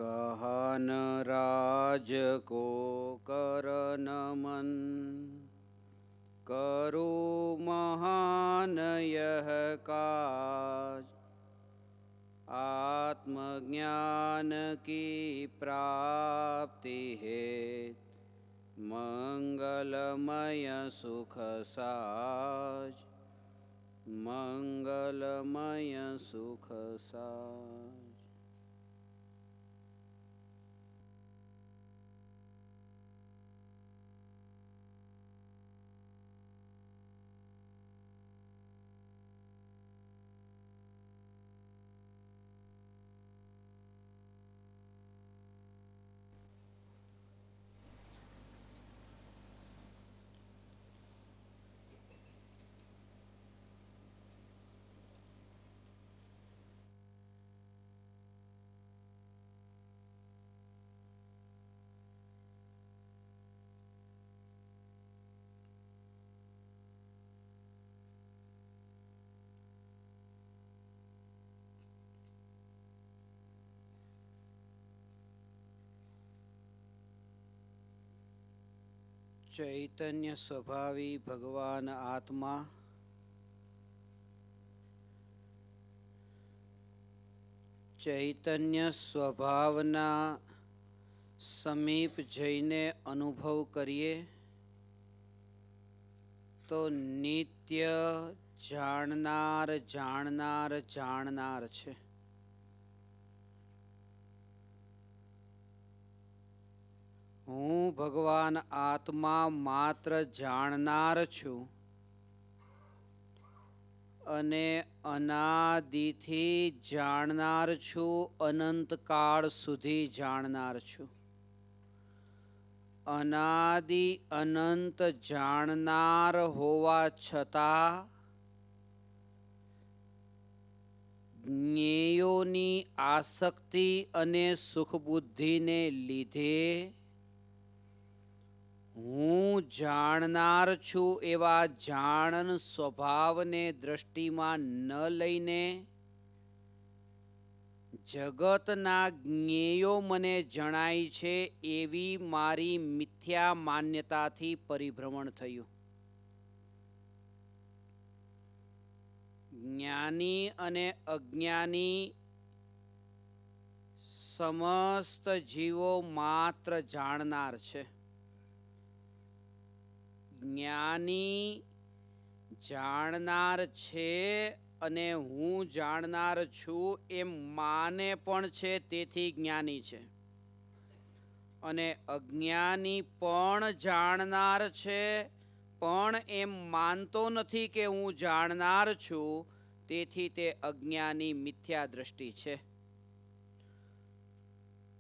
कहन राज को कर नमन, करो महान यह काज। आत्मज्ञान की प्राप्ति हेत, मंगलमय सुख साज। मंगलमय सुख साज। चैतन्य स्वभावी भगवान आत्मा चैतन्य स्वभावना समीप जईने अनुभव करिए तो नित्य जाणनार जाणनार जाणनार छे। हूँ भगवान आत्मा मात्र जाणनार छूं अने अनादिथी जाणनार छूं, अनंत काळ सुधी जाणनार छूं। अनादि अनंत जाणनार होवा छतां ज्ञेयोनी आसक्ति अने सुखबुद्धि ने लीधे हूँ जाणनार छूं एवा जाणन स्वभावने दृष्टिमां न लईने जगतना ज्ञेयो मने जणाय छे एवी मारी मिथ्या मान्यताथी परिभ्रमण थयुं। ज्ञानी अने अज्ञानी समस्त जीवो मात्र जाणनार छे। ज्ञानी जाणनार छे अने हूँ जाणनार छूं एम माने पण छे, तेथी ज्ञानी छे। अने अज्ञानी पण जाणनार छे पण एम मानतो नथी के हूँ जाणनार छूं, तेथी ते अज्ञानी मिथ्या दृष्टि छे।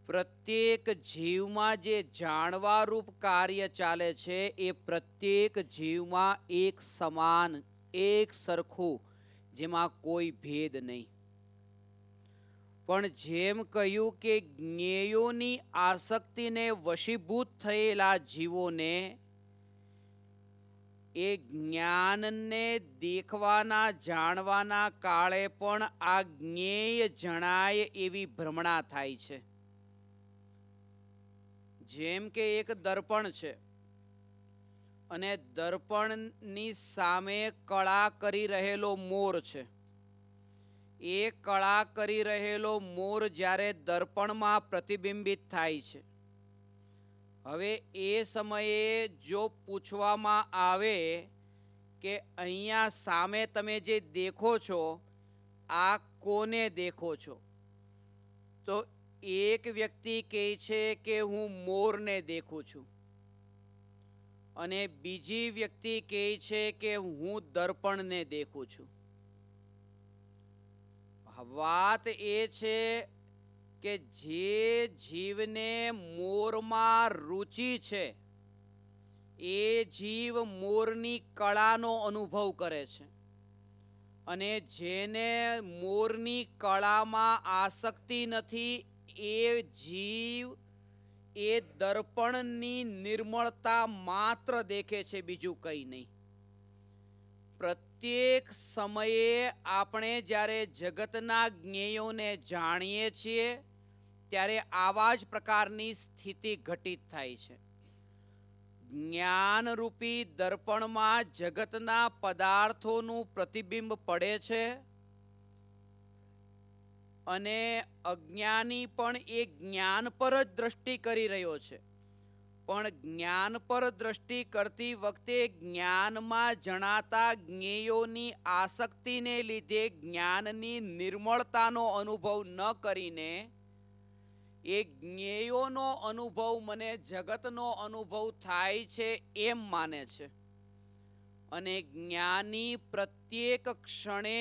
प्रत्येक जीव में जे जाणवा रूप कार्य चाले छे ए प्रत्येक जीव में एक समान एक सरखू, जेमा कोई भेद नहीं। पण जेम कह्युं के ज्ञेयोनी आसक्ति ने वशीभूत थयेला जीवोने ए ज्ञान ने देखवाना जाणवाना काळे पण आ ज्ञेय जणाय एवी भ्रमणा थाय छे। जेम के एक दर्पण छे अने दर्पणनी सामे कळा करी रहेलो मोर छे। ए कळा करी रहेलो मोर ज्यारे दर्पणमां प्रतिबिंबित थाय छे, हवे ए समये जो पूछवामां आवे के अहींया सामे तमे जे देखो छो आ कोने देखो छो, तो एक व्यक्ति कहे छे के हूँ मोर ने देखूं छूं अने बीजी व्यक्ति कहे छे के हूँ दर्पण ने देखूं छूं। वात ए छे के जे जीवने मोरमां रुचि छे ए जीव मोरनी कळानो अनुभव करे छे अने जेने मोरनी कळामां आसक्ति नथी ए जीव ए दर्पणनी निर्मलता मात्र देखे छे, बीजू कई नहीं। प्रत्येक समये आपणे ज्यारे जगतना ज्ञेयोने जाणीए छीए ત્યારે આવા જ પ્રકારની સ્થિતિ ઘટિત થાય છે. જ્ઞાનરૂપી દર્પણમાં જગતના પદાર્થોનું પ્રતિબિંબ પડે છે અને અજ્ઞાની પણ એ જ્ઞાન પર જ દ્રષ્ટિ કરી રહ્યો છે. પણ જ્ઞાન પર દ્રષ્ટિ કરતી વખતે જ્ઞાનમાં જણાતા જ્ઞેયોની આસક્તિને લીધે જ્ઞાનની નિર્મળતાનો અનુભવ ન કરીને એ જ્ઞેયોનો અનુભવ મને જગતનો અનુભવ થાય છે એમ માને છે. અને જ્ઞાની પ્રત્યેક ક્ષણે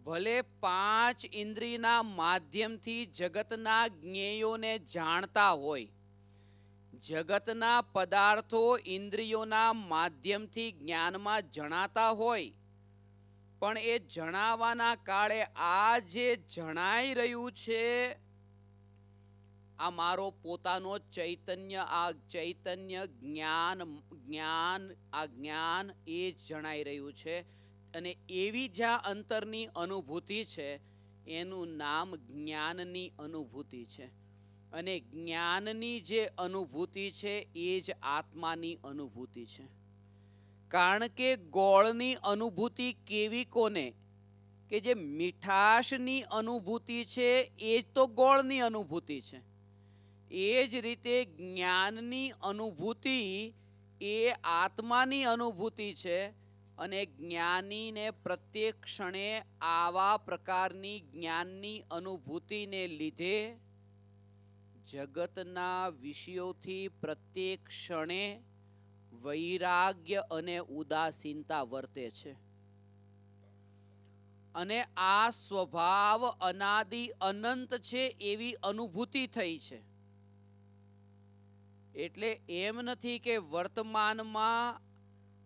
ભલે 5 ઇન્દ્રિયના માધ્યમથી જગતના જ્ઞેયોને જાણતા હોય, જગતના પદાર્થો ઇન્દ્રિયોના માધ્યમથી જ્ઞાનમાં જણાતા હોય, પણ એ જણાવવાના કાળે આ જે જણાઈ રહ્યું છે આ મારો પોતાનો ચૈતન્ય, આ ચૈતન્ય જ્ઞાન આ જ્ઞાન એ જ જણાઈ રહ્યું છે. અને એવી જ્યાં અંતરની અનુભૂતિ છે એનું નામ જ્ઞાનની અનુભૂતિ છે. અને જ્ઞાનની જે અનુભૂતિ છે એ જ આત્માની અનુભૂતિ છે. કારણ કે ગોળની અનુભૂતિ કેવી કોને? કે જે મીઠાશની અનુભૂતિ છે એ જ તો ગોળની અનુભૂતિ છે. એ જ રીતે જ્ઞાનની અનુભૂતિ એ આત્માની અનુભૂતિ છે. અને જ્ઞાનીને પ્રત્યેક ક્ષણે આવા પ્રકારની જ્ઞાનની અનુભૂતિને લીધે જગતના વિષયોથી પ્રત્યેક ક્ષણે વૈરાગ્ય અને ઉદાસીનતા વર્તે છે. અને આ સ્વભાવ અનાદિ અનંત છે એવી અનુભૂતિ થઈ છે. એટલે એમ નથી કે વર્તમાનમાં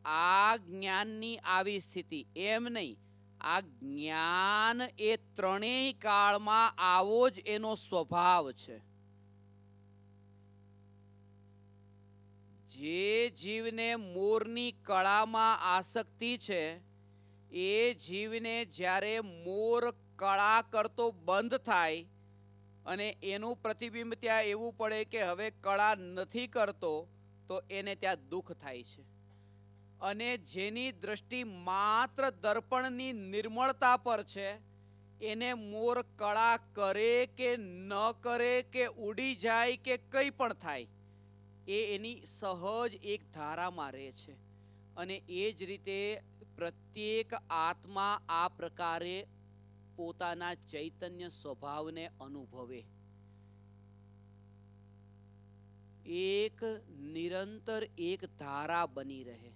આ જ્ઞાનની આવી સ્થિતિ, એમ નહીં. આ જ્ઞાન એ ત્રણેય કાળમાં આવો જ એનો સ્વભાવ છે. જે જીવને મોરની કળામાં આસક્તિ છે એ જીવને જ્યારે મોર કળા કરતો બંધ થાય અને એનું પ્રતિબિંબ ત્યાં એવું પડે કે હવે કળા નથી કરતો તો એને ત્યાં દુઃખ થાય છે. અને જેની દ્રષ્ટિ માત્ર દર્પણની નિર્મળતા પર છે એને મોર કળા કરે કે ન કરે કે ઉડી જાય કે કંઈ પણ થાય એ એની સહજ એક ધારામાં રહે છે. અને એ જ રીતે પ્રત્યેક આત્મા આ પ્રકારે પોતાના ચૈતન્ય સ્વભાવને અનુભવે. એક નિરંતર એક ધારા બની રહે.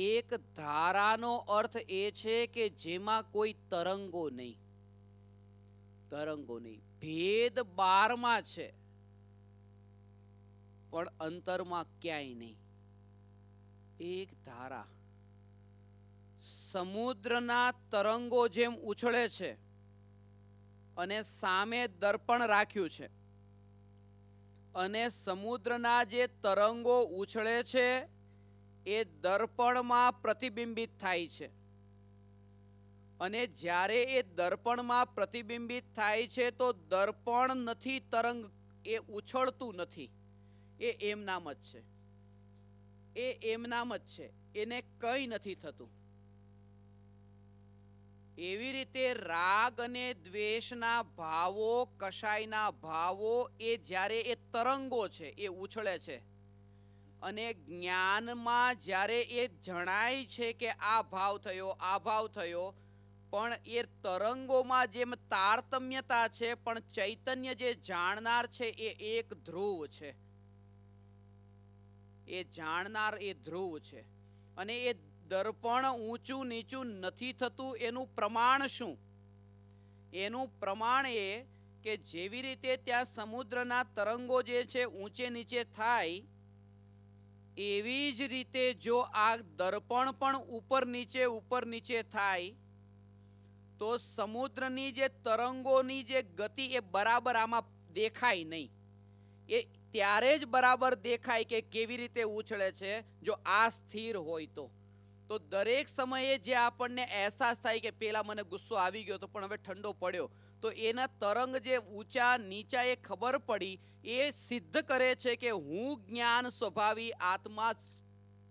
એક ધારાનો અર્થ એ છે કે જેમાં કોઈ તરંગો નહીં. તરંગો નહીં. ભેદ બારમાં છે પણ અંતરમાં ક્યાંય નહીં. એક ધારા. સમુદ્રના તરંગો જેમ ઉછળે છે અને સામે દર્પણ રાખ્યું છે અને સમુદ્રના જે તરંગો ઉછળે છે એ દર્પણમાં પ્રતિબિંબિત થાય છે. અને જ્યારે એ દર્પણમાં પ્રતિબિંબિત થાય છે તો દર્પણ નથી, તરંગ એ ઉછળતું નથી. એ એમનામ જ છે. એ એમનામ જ છે. એને કંઈ નથી થતું. એવી રીતે રાગ અને દ્વેષના ભાવો, કશાયના ભાવો એ જ્યારે એ તરંગો છે એ ઉછળે છે અને જ્ઞાનમાં જ્યારે એ જણાય છે કે આ ભાવ થયો, આ ભાવ થયો, પણ એ તરંગોમાં જેમ તારતમ્યતા છે પણ ચૈતન્ય જે જાણનાર છે એ એક ધ્રુવ છે. એ જાણનાર એ ધ્રુવ છે. અને એ દર્પણ ઊંચું નીચું નથી થતું એનું પ્રમાણ શું? એનું પ્રમાણ એ કે જેવી રીતે ત્યાં સમુદ્રના તરંગો જે છે ઊંચે નીચે થાય એવી જ રીતે જો આ દર્પણ પણ ઉપર નીચે થાય તો સમુદ્રની જે તરંગોની જે ગતિ એ બરાબર આમાં દેખાય નહીં. એ ત્યારે જ બરાબર દેખાય કે કેવી રીતે ઉછળે છે જો આ સ્થિર હોય તો. તો દરેક સમયે જે આપણને અહેસાસ થાય કે પેલા મને ગુસ્સો આવી ગયો તો પણ હવે ઠંડો પડ્યો, તો એના તરંગ જે ઊંચા નીચા એ ખબર પડી, એ સિદ્ધ કરે છે કે હું જ્ઞાન સ્વભાવી આત્મા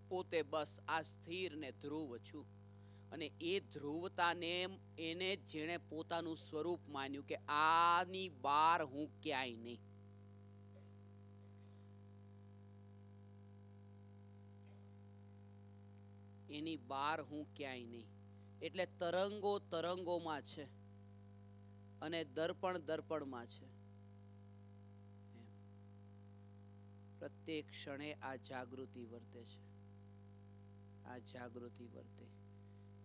પોતે બસ આ સ્થિર ને ધ્રુવ છું. અને એ ધ્રુવતાને એને જેણે પોતાનું સ્વરૂપ માન્યું કે આની બહાર હું ક્યાંય નહીં. એની બહાર હું ક્યાંય નહીં. એટલે તરંગો તરંગોમાં છે અને દર્પણ દર્પણમાં છે. પ્રત્યેક ક્ષણે આ જાગૃતિ વર્તે છે. આ જાગૃતિ વર્તે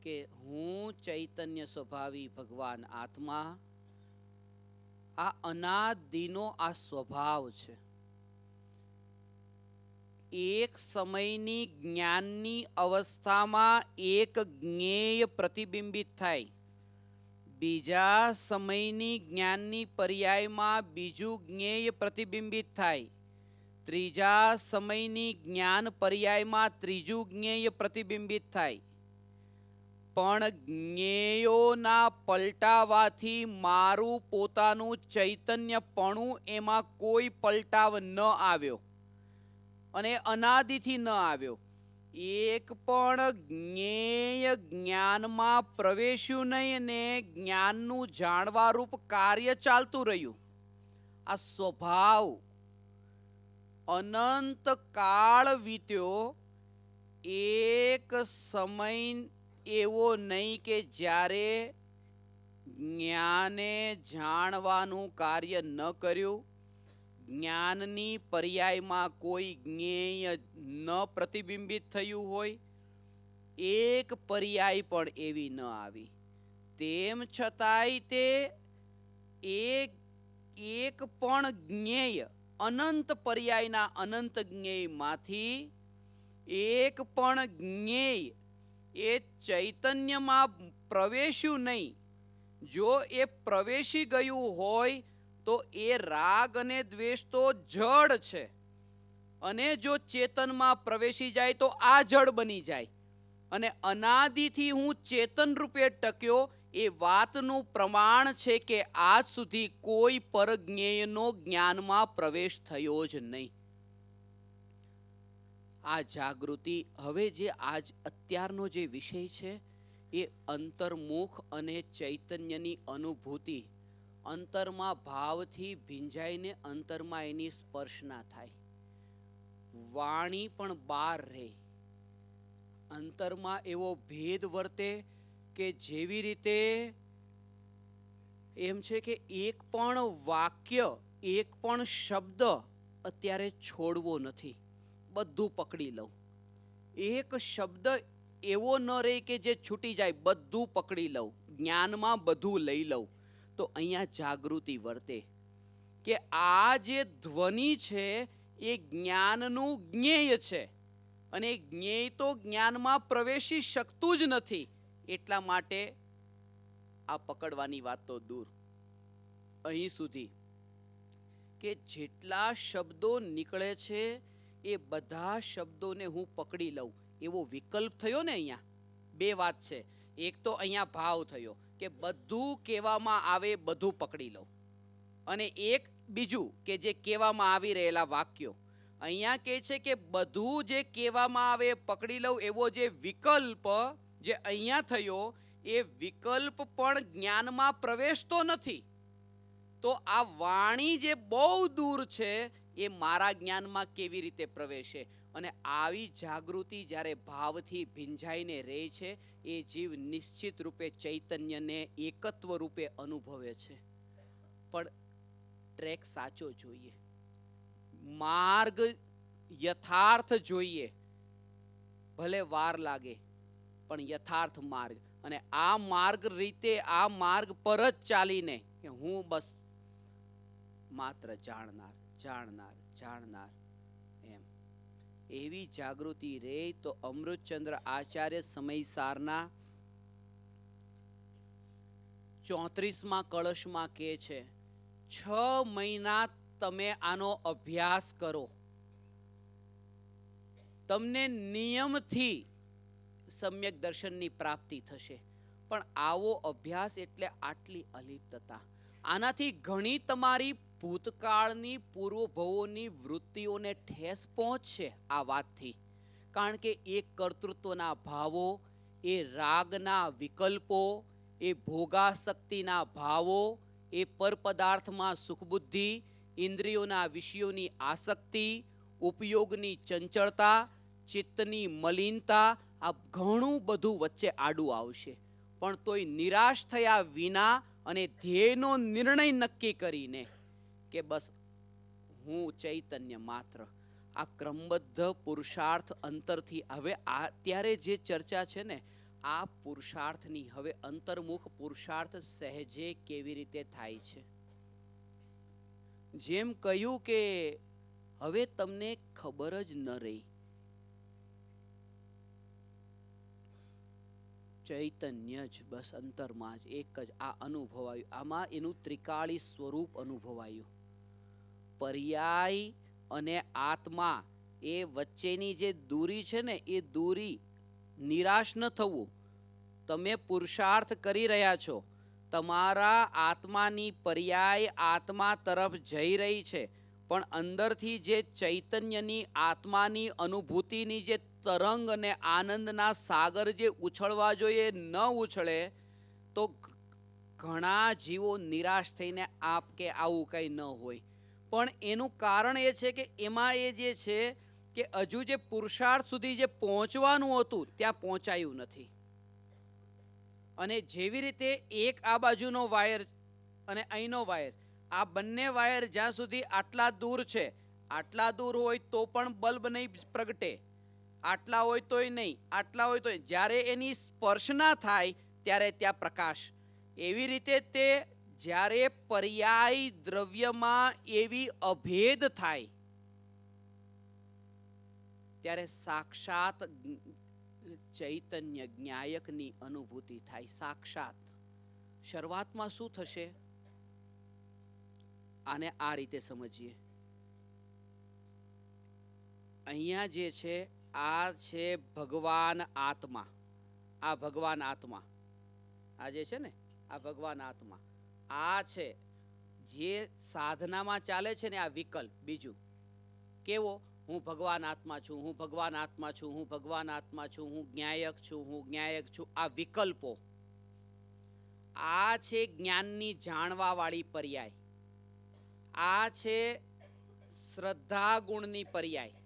કે હું ચૈતન્ય સ્વભાવી ભગવાન આત્મા, આ અનાદિનો આ સ્વભાવ છે. એક સમયની જ્ઞાનની અવસ્થામાં એક જ્ઞેય પ્રતિબિંબિત થાય, બીજા સમયની જ્ઞાનની પર્યાયમાં બીજું જ્ઞેય પ્રતિબિંબિત થાય, ત્રીજા સમયની જ્ઞાન પર્યાયમાં ત્રીજું જ્ઞેય પ્રતિબિંબિત થાય. પણ જ્ઞેયોના પલટાવાથી મારું પોતાનું ચૈતન્યપણું એમાં કોઈ પલટાવ ન આવ્યો અને અનાદિથી ન આવ્યો. એક પણ જ્ઞેય જ્ઞાનમાં પ્રવેશ્યું નહીં ને જ્ઞાનનું જાણવા રૂપ કાર્ય ચાલતું રહ્યું. આ સ્વભાવ અનંત કાળ વીત્યો, એક સમય એવો નહીં કે જ્યારે જ્ઞાને જાણવાનું કાર્ય ન કર્યું, જ્ઞાનની પર્યાયમાં કોઈ જ્ઞેય ન પ્રતિબિંબિત થયું હોય, એક પર્યાય પણ એવી ન આવી. તેમ છતાંય તે એક પણ જ્ઞેય અનંત પર્યાયના અનંત જ્ઞેયમાંથી એક પણ જ્ઞેય એ ચૈતન્યમાં પ્રવેશ્યું નહીં. જો એ પ્રવેશી ગયું હોય તો એ રાગ અને દ્વેષ તો જડ છે, અને જો ચેતનમાં પ્રવેશી જાય તો આ જડ બની જાય. અને અનાદિથી હું ચેતન રૂપે ટક્યો એ વાતનું પ્રમાણ છે કે આજ સુધી કોઈ પરજ્ઞેયનો જ્ઞાનમાં પ્રવેશ થયો જ નહીં. આ જાગૃતિ હવે જે આજ અત્યારનો જે વિષય છે એ અંતર્મુખ અને ચૈતન્યની અનુભૂતિ, અંતરમાં ભાવથી ભીંજાઈને અંતરમાં એની સ્પર્શ ના થાય, વાણી પણ બહાર રહે, અંતરમાં એવો ભેદ વર્તે કે જેવી રીતે એમ છે કે એક પણ વાક્ય, એક પણ શબ્દ અત્યારે છોડવો નથી, બધું પકડી લઉં. એક શબ્દ એવો ન રહે કે જે છૂટી જાય, બધું પકડી લઉં, જ્ઞાનમાં બધું લઈ લઉં. તો અહીંયા જાગૃતિ વર્તે કે આ જે ધ્વનિ છે એ જ્ઞાનનું જ્ઞેય છે, અને જ્ઞેય તો જ્ઞાનમાં પ્રવેશી શકતું જ નથી. એટલા માટે આ પકડવાની વાત તો દૂર, અહીં સુધી કે જેટલા શબ્દો નીકળે છે એ બધા શબ્દોને હું પકડી લઉં એવો વિકલ્પ થયો ને. અહીંયા બે વાત છે. એક તો અહીંયા ભાવ થયો કે બધું કહેવામાં આવે બધું પકડી લઉં, અને એક બીજું કે જે કહેવામાં આવી રહેલા વાક્યો. અહીંયા કહે છે કે બધું જે કહેવામાં આવે પકડી લઉં એવો જે વિકલ્પ જે અહીંયા થયો, એ વિકલ્પ પણ જ્ઞાનમાં પ્રવેશતો નથી. તો આ વાણી જે બહુ દૂર છે એ મારા જ્ઞાનમાં કેવી રીતે પ્રવેશે? અને આવી જાગૃતિ જ્યારે ભાવથી ભીંજાઈને રહે છે, એ જીવ નિશ્ચિત રૂપે ચૈતન્યને એકત્વ રૂપે અનુભવે છે. પણ ટ્રેક સાચો જોઈએ, માર્ગ યથાર્થ જોઈએ, ભલે વાર લાગે પણ યથાર્થ માર્ગ. અને આ માર્ગ રીતે, આ માર્ગ પર જ ચાલીને કે હું બસ માત્ર જાણનાર જાણનાર જાણનાર, એમ એવી જાગૃતિ રે તો અમૃતચંદ્ર આચાર્ય સમયસારના 34મા કળશમાં કહે છે, 6 મહિના તમે આનો અભ્યાસ કરો, તમને નિયમથી સમ્યક દર્શનની પ્રાપ્તિ થશે. પણ આવો અભ્યાસ એટલે આટલી અલિપ્તતા. આનાથી ઘણી તમારી ભૂતકાળની પૂર્વભવોની વૃત્તિઓને ઠેસ પહોંચશે આ વાતથી. કારણ કે એ કર્તૃત્વના ભાવો, એ રાગના વિકલ્પો, એ ભોગાસક્તિના ભાવો, એ પરપદાર્થમાં સુખબુદ્ધિ, ઇન્દ્રિયોના વિષયોની આસક્તિ, ઉપયોગની ચંચળતા, ચિત્તની મલિનતા, આ ઘણું બધું વચ્ચે આડું આવશે. પણ તોય નિરાશ થયા વિના અને ધ્યેયનો નિર્ણય નક્કી કરીને કે બસ હું ચૈતન્ય માત્ર, આ ક્રમબદ્ધ પુરુષાર્થ અંતરથી હવે અત્યારે જે ચર્ચા છે ને, આ પુરુષાર્થની હવે અંતર્મુખ પુરુષાર્થ સહેજે કેવી રીતે થાય છે. જેમ કહ્યું કે હવે તમને ખબર જ ન રહી, ચૈતન્ય જ બસ અંતરમાં જ એક જ આ અનુભવાયું. આમાં એનું ત્રિકાળી સ્વરૂપ અનુભવાયું. પર્યાય અને આત્મા એ વચ્ચેની જે દૂરી છે ને, એ દૂરી, નિરાશ ન થવું. તમે પુરુષાર્થ કરી રહ્યા છો, તમારા આત્માની પર્યાય આત્મા તરફ જઈ રહી છે, પણ અંદરથી જે ચૈતન્યની આત્માની અનુભૂતિની જે તરંગ અને આનંદના સાગર જે ઉછળવા જોઈએ ન ઉછળે, તો ઘણા જીવો નિરાશ થઈને આપ કે આવું કંઈ ન હોય. પણ એનું કારણ એ છે કે એમાં એ જે છે કે હજુ જે પુરુષાર્થ સુધી જે પહોંચવાનું હતું ત્યાં પહોંચાયું નથી. અને જેવી રીતે એક આ બાજુનો વાયર અને અહીંનો વાયર, આ બંને વાયર જ્યાં સુધી આટલા દૂર છે, આટલા દૂર હોય તો પણ બલ્બ નહીં પ્રગટે, આટલા હોય તોય નહીં, આટલા હોય તોય, જ્યારે એની સ્પર્શના થાય ત્યારે ત્યાં પ્રકાશ. એવી રીતે તે જ્યારે પર્યાય દ્રવ્યમાં એવી અભેદ થાય ત્યારે સાક્ષાત ચૈતન્ય જ્ઞાયકની અનુભૂતિ થાય. સાક્ષાત શરૂઆતમાં શું થશે, આને આ રીતે સમજીએ. અહીંયા જે છે આ છે ભગવાન આત્મા. આ ભગવાન આત્મા, આ જે છે ને આ ભગવાન આત્મા, આ છે જે સાધનામાં ચાલે છે ને આ વિકલ્પ. બીજું કેવો, હું ભગવાન આત્મા છું, હું ભગવાન આત્મા છું, હું ભગવાન આત્મા છું, હું જ્ઞાયક છું, હું જ્ઞાયક છું. આ વિકલ્પો, આ છે જ્ઞાનની જાણવા વાળી પર્યાય. આ છે શ્રદ્ધા ગુણની પર્યાય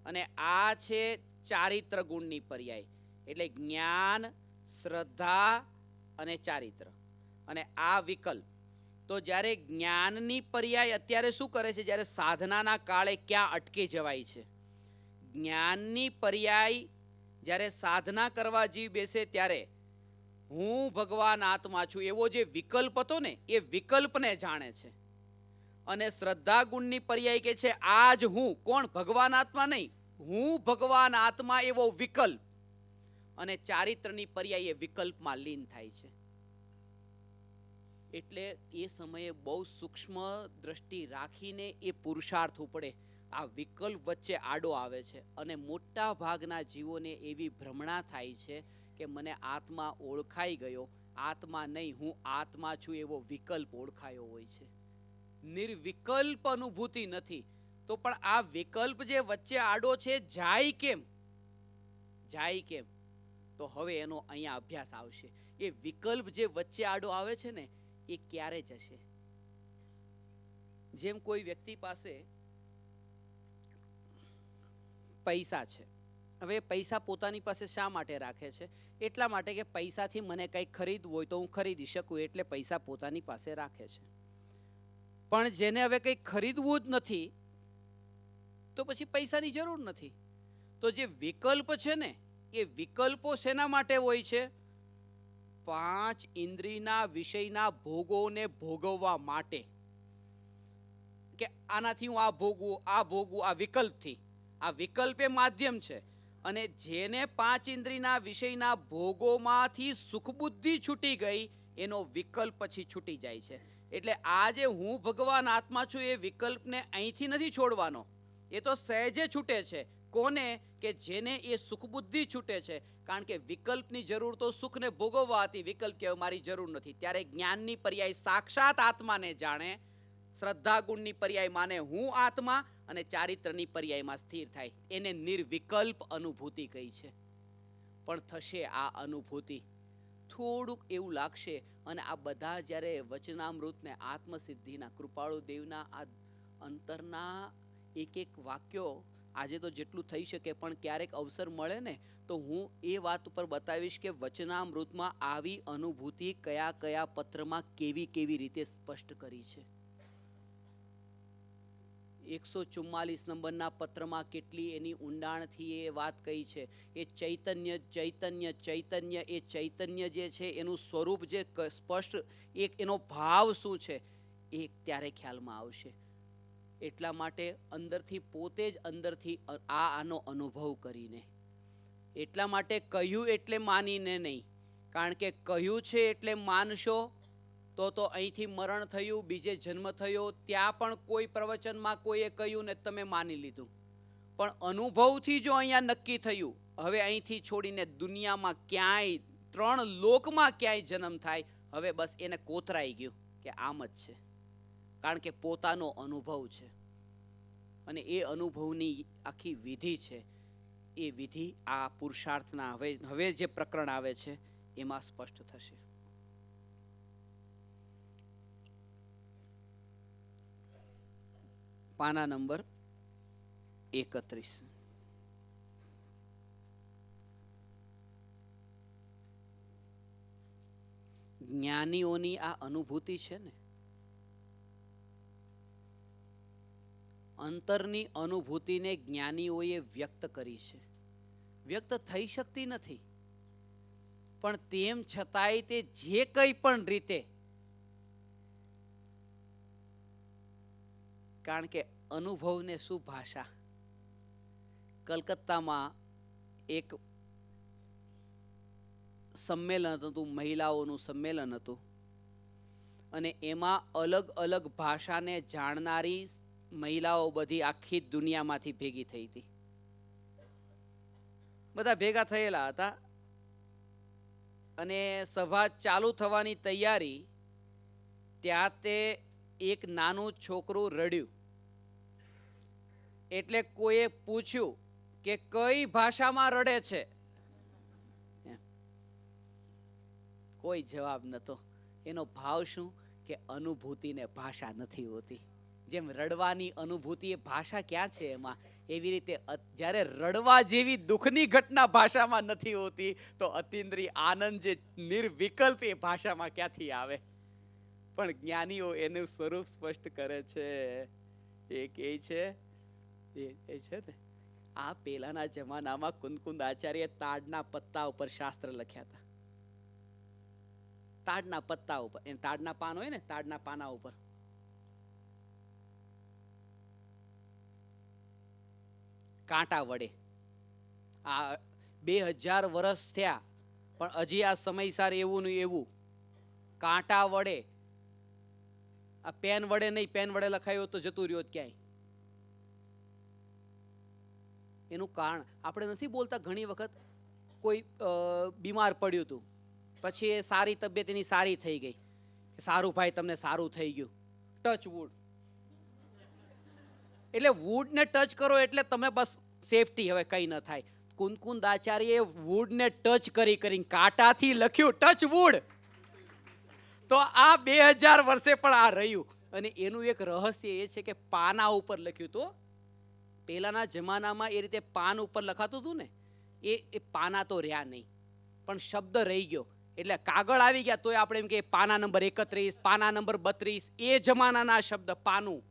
અને આ છે ચારિત્ર ગુણની પર્યાય. એટલે જ્ઞાન, શ્રદ્ધા અને ચારિત્ર અને આ વિકલ્પ. તો જ્યારે જ્ઞાનની પર્યાય અત્યારે શું કરે છે, જ્યારે સાધનાના કાળે ક્યાં અટકી જવાય છે. જ્ઞાનની પર્યાય જ્યારે સાધના કરવા જીવ બેસે ત્યારે હું ભગવાન આત્મા છું એવો જે વિકલ્પ હતો ને, એ વિકલ્પને જાણે છે. અને શ્રદ્ધા ગુણની પર્યાય કે છે આજ હું કોણ, ભગવાન આત્મા નહીં, હું ભગવાન આત્મા એવો વિકલ્પ. અને ચારિત્રની પર્યાય એ વિકલ્પમાં લીન થાય છે. એટલે એ સમયે બહુ સૂક્ષ્મ દ્રષ્ટિ રાખીને એ પુરુષાર્થ ઉપડે. આ વિકલ્પ વચ્ચે આડો આવે છે અને મોટા ભાગના જીવોને એવી ભ્રમણા થાય છે કે મને આત્મા ઓળખાઈ ગયો. આત્મા નહીં, હું આત્મા છું એવો વિકલ્પ ઓળખાયો હોય છે. નિર્વિકલ્પ અનુભૂતિ નથી. તો પણ આ વિકલ્પ જે વચ્ચે આડો છે જાય કેમ, જાય કેમ? તો હવે એનો અહીંયા અભ્યાસ આવશે. એ વિકલ્પ જે વચ્ચે આડો આવે છે ને, એ ક્યારે જશે? જેમ કોઈ વ્યક્તિ પાસે પૈસા છે. હવે પૈસા પોતાની પાસે શા માટે રાખે છે? એટલા માટે કે પૈસાથી મને કંઈ ખરીદવું હોય તો હું ખરીદી શકું, એટલે પૈસા પોતાની પાસે રાખે છે. પણ જેને હવે કંઈ ખરીદવું જ નથી તો પછી પૈસાની જરૂર નથી. તો જે વિકલ્પ છે ને, એ વિકલ્પો શેના માટે હોય છે? પાંચ ઇન્દ્રિયના વિષયના ભોગોને ભોગવવા માટે. કે આનાથી હું આ ભોગવું, આ ભોગવું, આ વિકલ્પથી. આ વિકલ્પ એ માધ્યમ છે. અને જેને પાંચ ઇન્દ્રિયના વિષયના ભોગોમાંથી સુખબુદ્ધિ છૂટી ગઈ, એનો વિકલ્પ પછી છૂટી જાય છે. એટલે આ જે હું ભગવાન આત્મા છું એ વિકલ્પને અહીંથી નથી છોડવાનો, એ તો સહેજે છૂટે છે. કોને? કે જેને એ સુખ બુદ્ધિ છૂટે છે. કારણ કે વિકલ્પની જરૂર તો સુખને ભોગવવા હતી, વિકલ્પ કે મારી જરૂર નથી. ત્યારે જ્ઞાનની પર્યાય સાક્ષાત આત્માને જાણે, શ્રદ્ધા ગુણની પર્યાય માને હું આત્મા, અને ચારિત્રની પર્યાયમાં સ્થિર થાય. એને નિર્વિકલ્પ અનુભૂતિ કહી છે. પણ થશે આ અનુભૂતિ, થોડુંક એવું લાગશે. અને આ બધા જ્યારે વચનામૃત ને આત્મસિદ્ધિના કૃપાળુ દેવના આ અંતરના એક એક વાક્યો, આજે તો જેટલું થઈ શકે, પણ ક્યારેક અવસર મળે ને તો હું એ વાત ઉપર બતાવીશ કે વચનામૃતમાં આવી અનુભૂતિ કયા કયા પત્રમાં કેવી કેવી રીતે સ્પષ્ટ કરી છે. 144 નંબરના પત્રમાં કેટલી એની ઊંડાણથી એ વાત કહી છે. એ ચૈતન્ય ચૈતન્ય ચૈતન્ય, એ ચૈતન્ય જે છે એનું સ્વરૂપ જે સ્પષ્ટ, એક એનો ભાવ શું છે એ ત્યારે ખ્યાલમાં આવશે. એટલા માટે અંદરથી પોતે જ અંદરથી આનો અનુભવ કરીને, એટલા માટે કહ્યું એટલે માનીને નહીં. કારણ કે કહ્યું છે એટલે માનશો તો અહીંથી મરણ થયું, બીજે જન્મ થયો, ત્યાં પણ કોઈ પ્રવચનમાં કોઈએ કહ્યું ને તમે માની લીધું. પણ અનુભવથી જો અહીંયા નક્કી થયું, હવે અહીંથી છોડીને દુનિયામાં ક્યાંય, 3 લોકમાં ક્યાંય જન્મ થાય, હવે બસ એને કોતરાઈ ગયું કે આમ જ છે. કારણ કે પોતાનો અનુભવ છે, અને એ અનુભવની આખી વિધિ છે. એ વિધિ આ પુરુષાર્થના હવે જે પ્રકરણ આવે છે એમાં સ્પષ્ટ થશે. પાના નંબર 31. જ્ઞાનીઓની આ અનુભૂતિ છે ને, અંતરની અનુભૂતિને જ્ઞાનીઓએ વ્યક્ત કરી છે. વ્યક્ત થઈ શકતી નથી, પણ તેમ છતાંય તે જે કંઈ પણ રીતે, કારણ કે અનુભવને શું ભાષા. કલકત્તામાં એક સંમેલન હતું, મહિલાઓનું સંમેલન હતું, અને એમાં અલગ અલગ ભાષાને જાણનારી મહિલાઓ બધી આખી દુનિયામાંથી ભેગી થઈ હતી. બધા ભેગા થયેલા હતા, અને સભા ચાલુ થવાની તૈયારી, ત્યાં તે એક નાનું છોકરું રડ્યું. એટલે કોઈએ પૂછ્યું કે કઈ ભાષામાં રડે છે. કોઈ જવાબ નતો. એનો ભાવ શું? કે અનુભૂતિને ભાષા નથી હોતી. જેમ રડવાની અનુભૂતિ એ ભાષા ક્યાં છે એમાં, એવી રીતે જ્યારે રડવા જેવી દુઃખની ઘટના ભાષામાં નથી હોતી, તો અતિન્દ્રિય આનંદ જે નિર્વિકલ્પ એ ભાષામાં ક્યાંથી આવે. પણ જ્ઞાનીઓ એનું સ્વરૂપ સ્પષ્ટ કરે છે. એ કહે છે એ છે ને, આ પેલાના જમાનામાં કુંદકુંદ આચાર્ય તાડના પત્તા ઉપર શાસ્ત્ર લખ્યા હતા. તાડના પત્તા ઉપર, એ તાડના પાન હોય ને, તાડના પાના ઉપર કાંટા વડે. આ 2000 વર્ષ થયા, પણ હજી આ સમયસાર એવું ને એવું કાંટા વડે, આ પેન વડે નહીં, પેન વડે લખાયો તો જતું રહ્યો ક્યાંય. એનું કારણ આપણે નથી બોલતા. ઘણી વખત કોઈ બીમાર પડ્યું હતું, પછી એ સારી તબિયત એની સારી થઈ ગઈ, સારું ભાઈ તમને સારું થઈ ગયું, ટચ વુડ. એટલે વુડને ટચ કરો એટલે તમે બસ સેફટી, હવે કંઈ ન થાય. કુંદકુંદ આચાર્યએ વુડને ટચ કરીને કાંટાથી લખ્યું ટચ વુડ. તો આ 2000 વર્ષે પણ આ રહ્યું. અને એનું એક રહસ્ય એ છે કે પાના ઉપર લખ્યું હતું. પહેલાના જમાનામાં એ રીતે પાન ઉપર લખાતું હતું ને, એ પાના તો રહ્યા નહીં, પણ શબ્દ રહી ગયો. એટલે કાગળ આવી ગયા તોય આપણે એમ કે પાના નંબર 31, પાના નંબર 32, એ જમાનાના શબ્દ. પાનું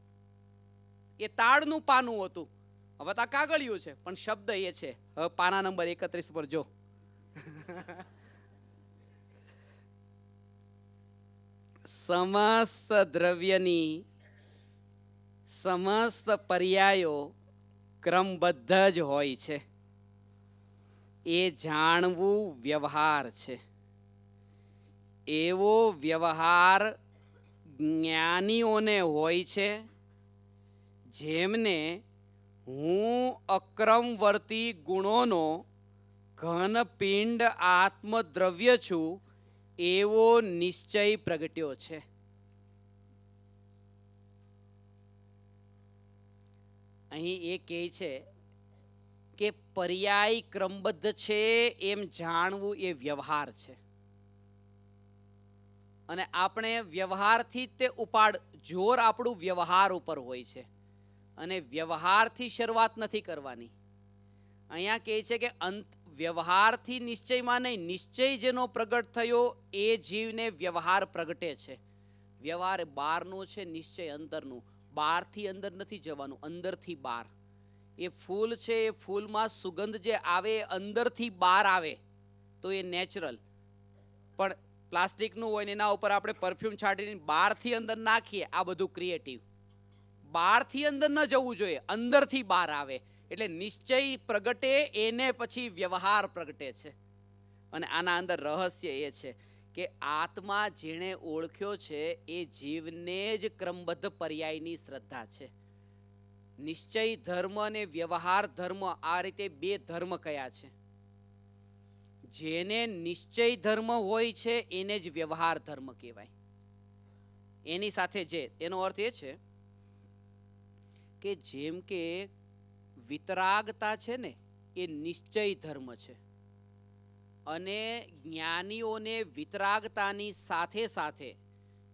એ તાડનું પાનું હતું, હવે તો કાગળિયું છે, પણ શબ્દ એ છે. હવે પાના નંબર 31 પર જો. સમસ્ત દ્રવ્યની સમસ્ત પર્યાયો ક્રમબદ્ધ જ હોય છે. એ જાણવું વ્યવહાર છે. એવો વ્યવહાર જ્ઞાનીઓને હોય છે, જેમને હું અક્રમવર્તી ગુણોનો ઘન પિંડ આત્મદ્રવ્ય છું એવો નિશ્ચય પ્રગટ્યો છે. અહીં એ કહે છે કે પર્યાય ક્રમબદ્ધ છે એમ જાણવું એ વ્યવહાર છે. અને આપણે વ્યવહારથી તે ઉપાડ જોર આપણું વ્યવહાર ઉપર હોય છે અને વ્યવહારથી શરૂઆત નથી કરવાની. અહીંયા કહે છે કે વ્યવહારથી નિશ્ચયમાં નહીં, નિશ્ચય જેનો પ્રગટ થયો એ જીવને વ્યવહાર પ્રગટે છે. વ્યવહાર બહારનું છે, નિશ્ચય અંદરનું. બહારથી અંદર નથી જવાનું, અંદરથી બહાર. એ ફૂલ છે, એ ફૂલમાં સુગંધ જે આવે અંદરથી બહાર આવે તો એ નેચરલ. પણ પ્લાસ્ટિકનું હોય ને એના ઉપર આપણે પરફ્યુમ છાંટીને બહારથી અંદર નાખીએ, આ બધું ક્રિએટિવ. બહારથી અંદર ન જવું જોઈએ, અંદરથી બહાર આવે. એટલે નિશ્ચય પ્રગટે એને પછી વ્યવહાર પ્રગટે છે. અને આના અંદર રહસ્ય એ છે કે આત્મા જેણે ઓળખ્યો છે એ જીવને જ ક્રમબદ્ધ પર્યાયની શ્રદ્ધા છે. નિશ્ચય ધર્મ અને વ્યવહાર ધર્મ, આ રીતે બે ધર્મ કયા છે. જેને નિશ્ચય ધર્મ હોય છે એને જ વ્યવહાર ધર્મ કહેવાય. એની સાથે જે તેનો અર્થ એ છે કે જેમ કે વિતરાગતા છે ને એ નિશ્ચય ધર્મ છે. અને જ્ઞાનીઓને વિતરાગતાની સાથે સાથે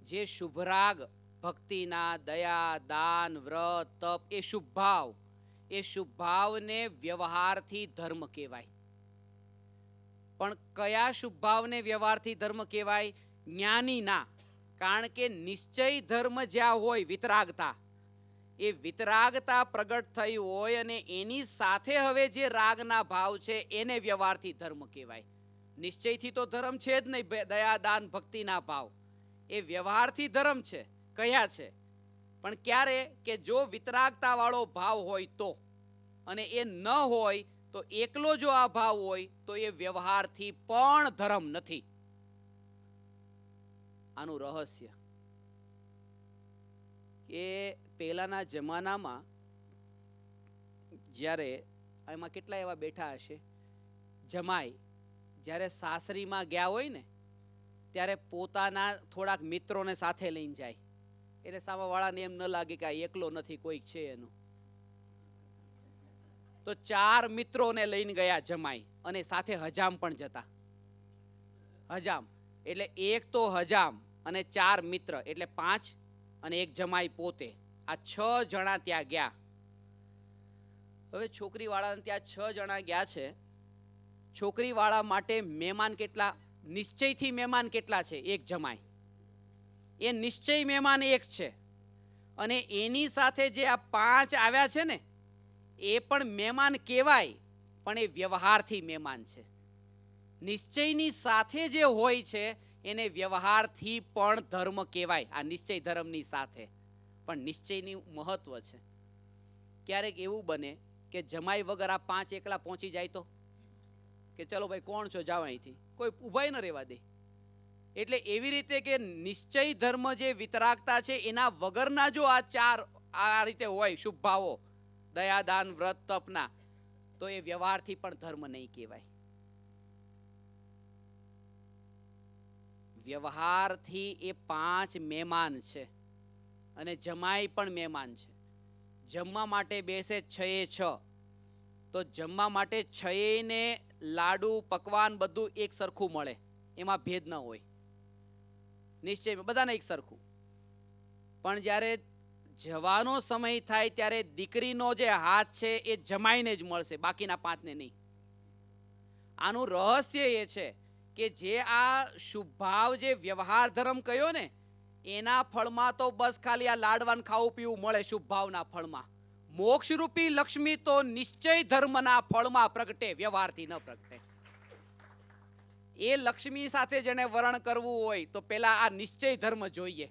જે શુભરાગ ભક્તિના, દયા, દાન, વ્રત, તપ, એ શુભ ભાવ, એ શુભ ભાવને વ્યવહારથી ધર્મ કહેવાય. પણ કયા શુભ ભાવને વ્યવહારથી ધર્મ કહેવાય? જ્ઞાનીના. કારણ કે નિશ્ચય ધર્મ જ્યાં હોય, વિતરાગતા, એ વિતરાગતા પ્રગટ થઈ હોય અને એની સાથે હવે જે રાગના ભાવ છે એને વ્યવહારથી ધર્મ કહેવાય. નિશ્ચયથી તો ધર્મ છે જ નહીં. દયા, દાન, ભક્તિના ભાવ એ વ્યવહારથી ધર્મ છે. કયા છે? પણ ક્યારે? કે જો વિતરાગતા વાળો ભાવ હોય તો. અને એ ન હોય તો એકલો જો આ ભાવ હોય તો એ વ્યવહારથી પણ ધર્મ નથી. આનું રહસ્ય કે પહેલાના જમાનામાં જ્યારે એમાં કેટલા એવા બેઠા હશે, જમાઈ જ્યારે સાસરીમાં ગયા હોય ને ત્યારે પોતાના થોડાક મિત્રોને સાથે લઈને જાય. એટલે સામાવાળાને એમ ન લાગે કે આ એકલો નથી, કોઈક છે એનું. તો 4 મિત્રોને લઈને ગયા જમાઈ, અને સાથે હજામ પણ જતા. હજામ એટલે એક તો હજામ અને 4 મિત્ર એટલે 5, અને એક જમાઈ પોતે. આ 6 જણા ત્યાં ગયા. હવે છોકરીવાળાને ત્યાં 6 જણા ગયા છે. છોકરીવાળા માટે મહેમાન કેટલા? નિશ્ચયથી મહેમાન કેટલા છે? એક જમાઈ. એ નિશ્ચય મહેમાન એક છે. અને એની સાથે જે આ 5 આવ્યા છે ને એ પણ મહેમાન કહેવાય, પણ એ વ્યવહારથી મહેમાન છે. નિશ્ચયની સાથે જે હોય છે એને વ્યવહારથી પણ ધર્મ કહેવાય. આ નિશ્ચય ધર્મની સાથે પણ નિશ્ચયની મહત્વ છે. ક્યારેક એવું બને કે જમાઈ વગર આ 5 એકલા પહોંચી જાય તો કે ચલો ભાઈ કોણ છો, જાઓ અહીંથી, કોઈ ઊભાઈ ન રહેવા દે. એટલે એવી રીતે કે નિશ્ચય ધર્મ જે વિતરાગતા છે એના વગરના જો આ 4 આ રીતે હોય શુભ ભાવો, દયા, દાન, વ્રત, તપના, તો એ વ્યવહારથી પણ ધર્મ નહીં કહેવાય. વ્યવહારથી એ 5 મહેમાન છે અને જમાઈ પણ મહેમાન છે. જમવા માટે બેસે 6 તો જમવા માટે 6ને લાડુ, પકવાન બધું એક સરખું મળે, એમાં ભેદ ન હોય. નિશ્ચય બધાને એક સરખું. પણ જ્યારે જવાનો સમય થાય ત્યારે દીકરીનો જે હાથ છે એ જમાઈને જ મળશે, બાકીના 5ને નહીં. આનું રહસ્ય એ છે કે જે આ શુભભાવ જે વ્યવહાર ધર્મ કયો ને એના ફળમાં તો બસ ખાલી આ લાડવાન ખાવું પીવું મળે. શુભ ભાવના ફળમાં મોક્ષરૂપી લક્ષ્મી તો નિશ્ચય ધર્મના ફળમાં પ્રગટે, વ્યવહારથી ન પ્રગટે. એ લક્ષ્મી સાથે જેને વરણ કરવું હોય તો પેલા આ નિશ્ચય ધર્મ જોઈએ.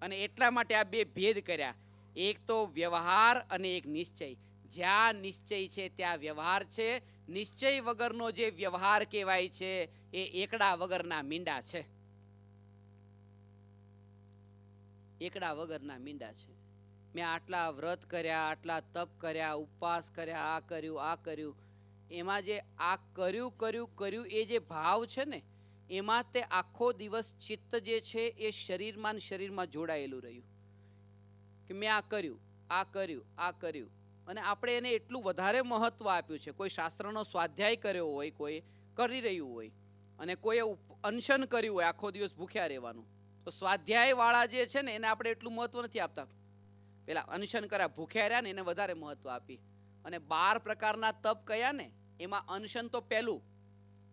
અને એટલા માટે આ બે ભેદ કર્યા, એક તો વ્યવહાર અને એક નિશ્ચય. જ્યાં નિશ્ચય છે ત્યાં વ્યવહાર છે. નિશ્ચય વગરનો જે વ્યવહાર કહેવાય છે એ એકડા વગરના મીંડા છે. એકડા વગરના મીંડા છે. મેં આટલા વ્રત કર્યા, આટલા તપ કર્યા, ઉપવાસ કર્યા, આ કર્યું, આ કર્યું. એમાં જે આ કર્યું કર્યું કર્યું એ જે ભાવ છે ને, એમાં તે આખો દિવસ ચિત્ત જે છે એ શરીરમાં ને શરીરમાં જોડાયેલું રહ્યું કે મેં આ કર્યું, આ કર્યું, આ કર્યું. અને આપણે એને એટલું વધારે મહત્વ આપ્યું છે. કોઈ શાસ્ત્રનો સ્વાધ્યાય કર્યો હોય, કોઈ કરી રહ્યું હોય, અને કોઈએ અનશન કર્યું હોય આખો દિવસ ભૂખ્યા રહેવાનું, તો સ્વાધ્યાય વાળા જે છે ને એને આપણે એટલું મહત્વ નથી આપતા. પેલા અનશન કર્યા, ભૂખ્યા રહ્યા ને એને વધારે મહત્વ આપી. અને 12 પ્રકારના તપ કયા ને, એમાં અનશન તો પહેલું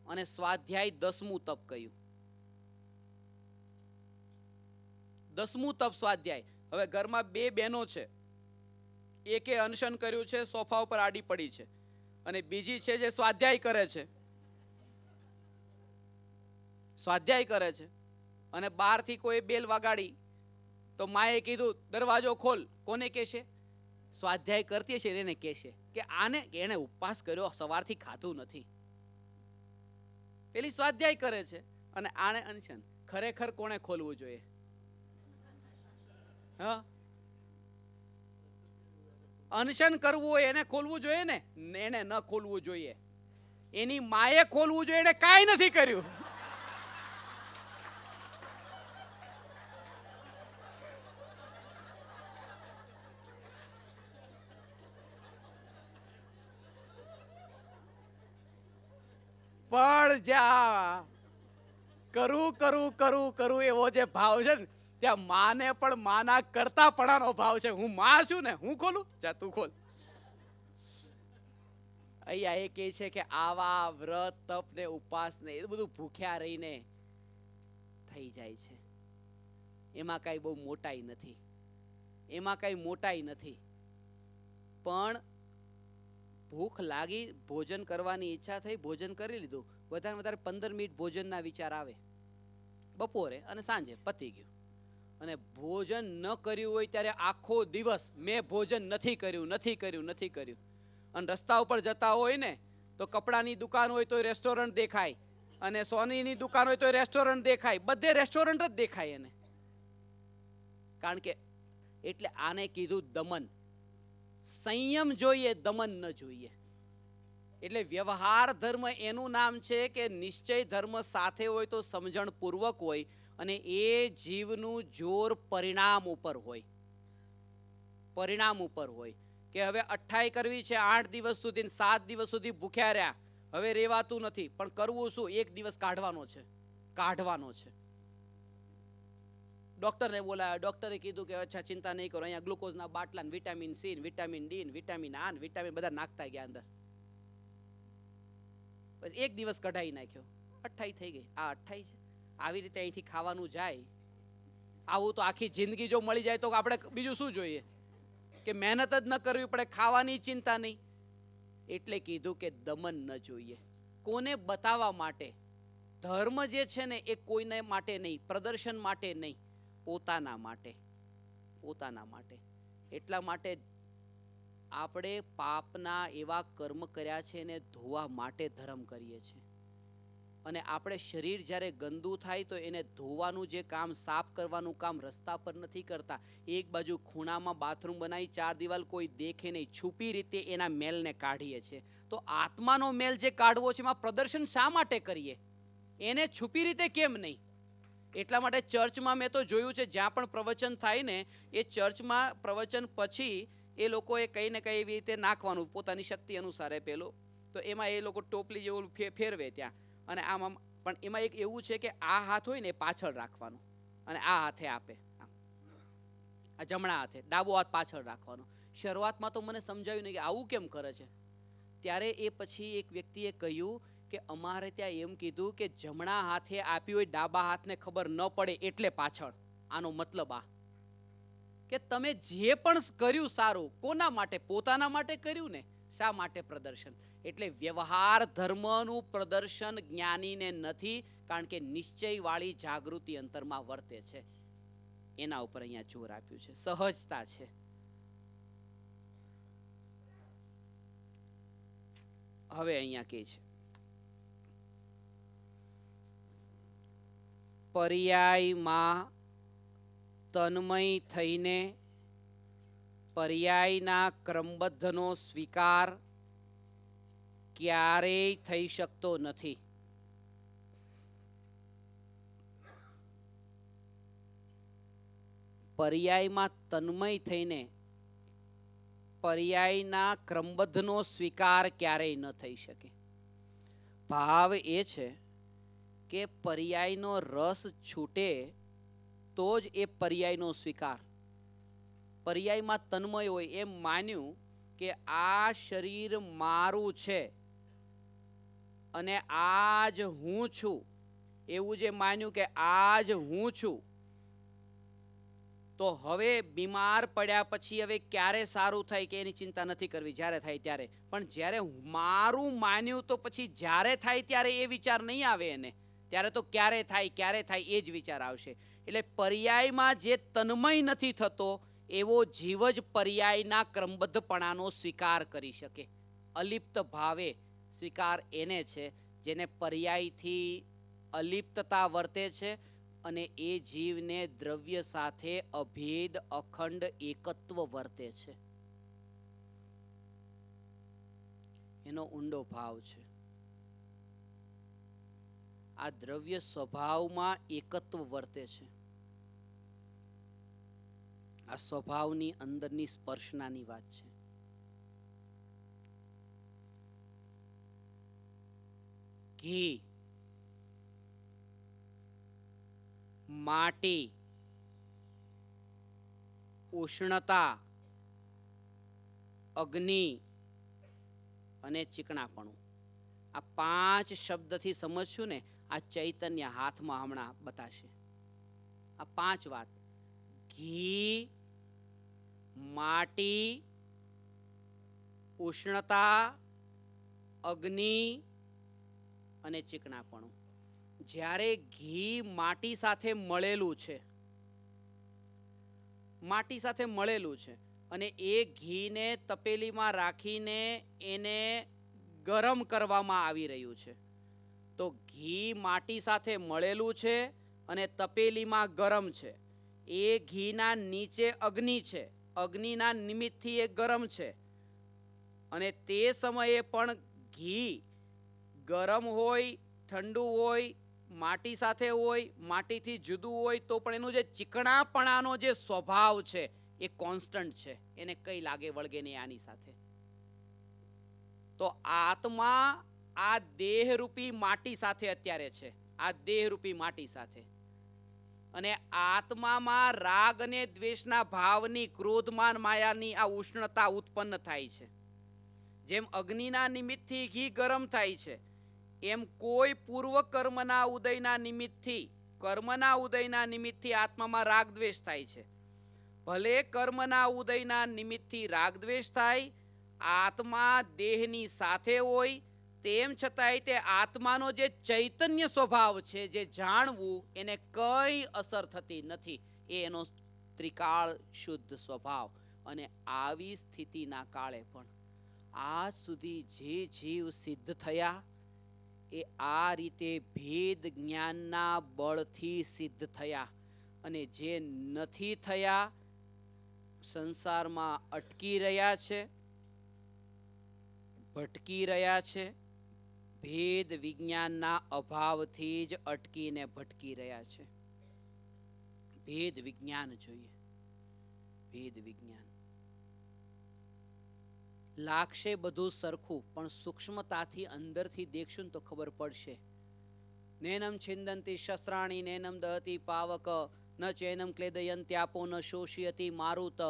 અને સ્વાધ્યાય 10મું તપ કહ્યું. 10મું તપ સ્વાધ્યાય. હવે ઘરમાં 2 બહેનો છે, એકે અનશન કર્યું છે, સોફા ઉપર આડી પડી છે, અને બીજી છે જે સ્વાધ્યાય કરે છે. સ્વાધ્યાય કરે છે અને બહારથી કોઈ બેલ વગાડી તો માએ કીધું દરવાજો ખોલ. કોને કહેશે? સ્વાધ્યાય કરતી છે એને કહેશે કે આને, એને ઉપવાસ કર્યો, સવારથી ખાધું નથી. પેલી સ્વાધ્યાય કરે છે અને આણે અનશન. ખરેખર કોણે ખોલવું જોઈએ? હા, અનશન કરવું હોય એને ખોલવું જોઈએ ને, એને ન ખોલવું જોઈએ. એની માએ ખોલવું જોઈએ, એને કાંઈ નથી કર્યું. પણ જ્યાં કરું કરું કરું કરું એવો જે ભાવ છે ને, ત્યાં માને પણ માના કરતા પણાનો ભાવ છે. હું માં છું ને, હું ખોલું? જા તું ખોલ. અહીંયા એ કહે છે કે આવા વ્રત તપ ને ઉપવાસ ને એ બધું ભૂખ્યા રહીને થઈ જાય છે. એમાં કઈ બહુ મોટાઈ નથી, એમાં કઈ મોટાઈ નથી. પણ ભૂખ લાગી, ભોજન કરવાની ઈચ્છા થઈ, ભોજન કરી લીધું. વધારે વધારે 15 મિનિટ ભોજનના વિચાર આવે બપોરે અને સાંજે, પતી ગયું. અને ભોજન ન કર્યું હોય ત્યારે આખો દિવસ મેં ભોજન નથી કર્યું, નથી કર્યું, નથી કર્યું. અને રસ્તા ઉપર જતા હોય ને તો કપડાની દુકાન હોય તો રેસ્ટોરન્ટ દેખાય, અને સોનીની દુકાન હોય તો રેસ્ટોરન્ટ દેખાય, બધે રેસ્ટોરન્ટ જ દેખાય એને. કારણ કે એટલે આને કીધું દમન. સંયમ જોઈએ, દમન ન જોઈએ. એટલે વ્યવહાર ધર્મ એનું નામ છે કે નિશ્ચય ધર્મ સાથે હોય તો સમજણ પૂર્વક હોય, અને એ જીવનું જોર પરિણામ ઉપર હોય. પરિણામ ઉપર હોય કે હવે 28 કરવી છે, 8 દિવસ સુધી, 7 દિવસ સુધી ભૂખ્યા રહ્યા, હવે રેવાતું નથી, પણ કરવું શું? 1 દિવસ કાઢવાનો છે, કાઢવાનો છે. ડોક્ટરને બોલાવ્યા, ડોક્ટરે કીધું કે અચ્છા ચિંતા નહીં કરો, અહીંયા ગ્લુકોઝના બાટલા, vitamin C, vitamin D, vitamin આ, વિટામિન બધા નાખતા ગયા અંદર. 1 દિવસ કઢાઈ નાખ્યો, 28 થઈ ગઈ. આ 28 છે, આવી રીતે અહીંથી ખાવાનું જાય. આવું તો આખી જિંદગી જો મળી જાય તો આપણે બીજું શું જોઈએ? કે મહેનત જ ન કરવી પડે, ખાવાની ચિંતા નહીં. એટલે કીધું કે દમન ન જોઈએ. કોને બતાવવા માટે? ધર્મ જે છે ને એ કોઈને માટે નહીં, પ્રદર્શન માટે નહીં, પોતાના માટે. પોતાના માટે. એટલા માટે આપણે પાપના એવા કર્મ કર્યા છે એને ધોવા માટે ધર્મ કરીએ છીએ. અને આપણે શરીર જ્યારે ગંદુ થાય તો એને ધોવાનું જે કામ, સાફ કરવાનું કામ રસ્તા પર નથી કરતા. એક બાજુ ખૂણામાં બાથરૂમ બનાવી 4 દિવાલ કોઈ દેખે નહીં, છુપી રીતે એના મેલને કાઢીએ છીએ. તો આત્માનો મેલ જે કાઢવો છે એમાં પ્રદર્શન શા માટે કરીએ? એને છુપી રીતે કેમ નહીં? એટલા માટે ચર્ચમાં મેં તો જોયું છે, જ્યાં પણ પ્રવચન થાય ને એ ચર્ચમાં પ્રવચન પછી એ લોકોએ કંઈ ને કંઈ એવી રીતે નાખવાનું પોતાની શક્તિ અનુસારે પેલું, તો એમાં એ લોકો ટોપલી જેવું ફેરવે ત્યાં. અને આમ આમ, પણ એમાં એક એવું છે કે આ હાથ હોય ને એ પાછળ રાખવાનું અને આ હાથે આપે, આ જમણા હાથે, ડાબો હાથ પાછળ રાખવાનો. શરૂઆતમાં તો મને સમજાયું નહીં કે આવું કેમ કરે છે. ત્યારે એ પછી એક વ્યક્તિએ કહ્યું કે અમારે ત્યાં એમ કીધું કે જમણા હાથે આપ્યું હોય, ડાબા હાથને ખબર ન પડે એટલે પાછળ. આનો મતલબ આ કે તમે જે પણ કર્યું સારું, કોના માટે? પોતાના માટે કર્યું ને. શા માટે પ્રદર્શન? એટલે વ્યવહાર ધર્મનું પ્રદર્શન જ્ઞાનીને નથી, કારણ કે નિશ્ચયવાળી જાગૃતિ અંતરમાં વર્તે છે. એના ઉપર અહીંયા જોર આપ્યું છે, સહજતા છે. હવે અહીંયા કહે છે પર્યાયમાં તન્મય થઈને પર્યાયના ક્રમબદ્ધનો સ્વીકાર ક્યારેય થઈ શકતો નથી. પર્યાયમાં તન્મય થઈને પર્યાયના ક્રમબદ્ધનો સ્વીકાર ક્યારેય ન થઈ શકે. ભાવ એ છે કે પર્યાયનો રસ છૂટે તો જ એ પર્યાયનો સ્વીકાર. પર્યાયમાં તન્મય હોય એમ માન્યું કે આ શરીર મારું છે અને આ જ હું છું, એવું જે માન્યું કે આ જ હું છું, તો હવે બીમાર પડ્યા પછી હવે ક્યારે સારું થાય કે એની ચિંતા નથી કરવી, જ્યારે થાય ત્યારે. પણ જ્યારે મારું માન્યું તો પછી જ્યારે થાય ત્યારે એ વિચાર નહીં આવે એને. ત્યારે તો ક્યારે થાય એ જ વિચાર આવશે. એટલે પર્યાયમાં જે તન્મય નથી થતો એવો જીવ જ પર્યાયના ક્રમબદ્ધપણાનો સ્વીકાર કરી શકે. અલિપ્ત ભાવે સ્વીકાર એને છે જેને પર્યાયથી અલિપ્તતા વર્તે છે અને એ જીવને દ્રવ્ય સાથે અભેદ અખંડ એકત્વ વર્તે છે. એનો ઊંડો ભાવ છે. આ દ્રવ્ય સ્વભાવમાં એકત્વ વર્તે છે. આ સ્વભાવની અંદરની સ્પર્શનાની વાત છે. ઘી, માટી, ઉષ્ણતા, અગ્નિ અને ચીકણાપણું, આ 5 શબ્દથી સમજશું ને. આ ચૈતન્ય હાથમાં હમણાં બતાશે. આ 5 વાત: ઘી, માટી, ઉષ્ણતા, અગ્નિ અને ચીકણાપણું. જ્યારે ઘી માટી સાથે મળેલું છે, અને એ ઘીને તપેલીમાં રાખીને એને ગરમ કરવામાં આવી રહ્યું છે, તો ઘી માટી સાથે મળેલું છે અને તપેલીમાં ગરમ છે. એ ઘીના નીચે અગ્નિ છે, અગ્નિના નિમિત્તથી એ ગરમ છે, અને તે સમયે પણ ઘી ગરમ હોય, ઠંડુ હોય, માટી સાથે હોય, માટીથી જુદું હોય, તો પણ એનું જે ચીકણાપણાનો જે સ્વભાવ છે એ કોન્સ્ટન્ટ છે. એને કઈ લાગે વળગે નહીં આની સાથે. તો આત્મા આ દેહરૂપી માટી સાથે અત્યારે છે, આ દેહરૂપી માટી સાથે. અને આત્મામાં રાગ અને દ્વેષના ભાવની, ક્રોધમાન માયાની આ ઉષ્ણતા ઉત્પન્ન થાય છે. જેમ અગ્નિના નિમિત્તથી ઘી ગરમ થાય છે, એમ કોઈ પૂર્વ કર્મના ઉદયના નિમિત્તથી આત્મામાં રાગ દ્વેષ થાય છે. ભલે કર્મના ઉદયના નિમિત્તથી રાગ દ્વેષ થાય, આત્મા દેહની સાથે હોય, તેમ છતાંય તે આત્માનો જે ચૈતન્ય સ્વભાવ છે, જે જાણવું, એને કઈ અસર થતી નથી. એ એનો ત્રિકાળ શુદ્ધ સ્વભાવ. અને આવી સ્થિતિના કાળે પણ આજ સુધી જે જીવ સિદ્ધ થયા એ આ રીતે ભેદ જ્ઞાનના બળથી સિદ્ધ થયા. અને જે નથી થયા સંસારમાં અટકી રહ્યા છે, ભટકી રહ્યા છે. ભેદ વિજ્ઞાનના અભાવથી જ અટકીને ભટકી રહ્યા છે. ભેદ વિજ્ઞાન જોઈએ. ભેદ વિજ્ઞાન લાગશે બધું સરખું, પણ સૂક્ષ્મતાથી અંદરથી દેખશું તો ખબર પડશે. નૈનમ છિંદંતી શસ્ત્રાણી નૈનમ દહતી પાવક ન ચૈનમ ક્લેદયંત્યાપો ન શોષયતી મારુત.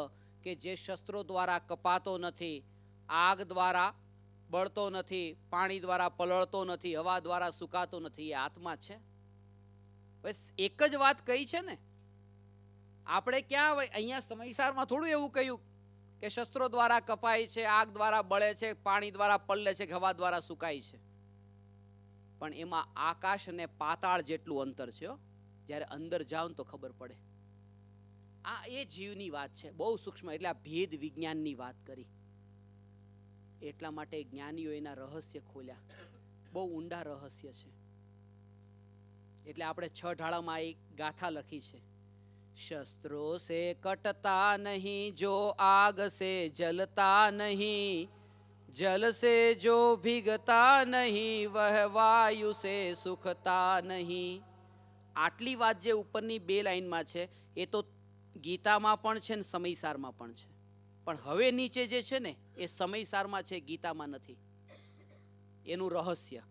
કે જે શસ્ત્રો દ્વારા કપાતો નથી, આગ દ્વારા બળતો નથી, પાણી દ્વારા પલળતો નથી, હવા દ્વારા સુકાતો નથી, એ આત્મા છે. બસ એક જ વાત કહી છે ને. આપણે ક્યાં અહીંયા સમયસારમાં થોડું એવું કહ્યું કે શસ્ત્રો દ્વારા કપાય છે, આગ દ્વારા બળે છે, પાણી દ્વારા પલળે છે, હવા દ્વારા સુકાય છે. પણ એમાં આકાશ અને પાતાળ જેટલું અંતર છે. જ્યારે અંદર જાઓ તો ખબર પડે. આ એ જીવની વાત છે, બહુ સૂક્ષ્મ. એટલે આ ભેદ વિજ્ઞાનની વાત કરી. એટલા માટે જ્ઞાનીઓ એના રહસ્ય ખોલ્યા. બહુ ઊંડા રહસ્ય છે. એટલે આપણે 6 ઢાળામાં એક ગાથા લખી છે. शस्त्रों से कटता नहीं जो आग से जलता नहीं, जल से जो भीगता नहीं वह वायु से सुखता नहीं. આટલી વાત જે ઉપરની બે લાઈનમાં છે એ તો ગીતામાં પણ છે ને સમયસારમાં પણ છે, પણ હવે નીચે જે છે ને એ સમયસારમાં છે, ગીતામાં નથી. એનું રહસ્ય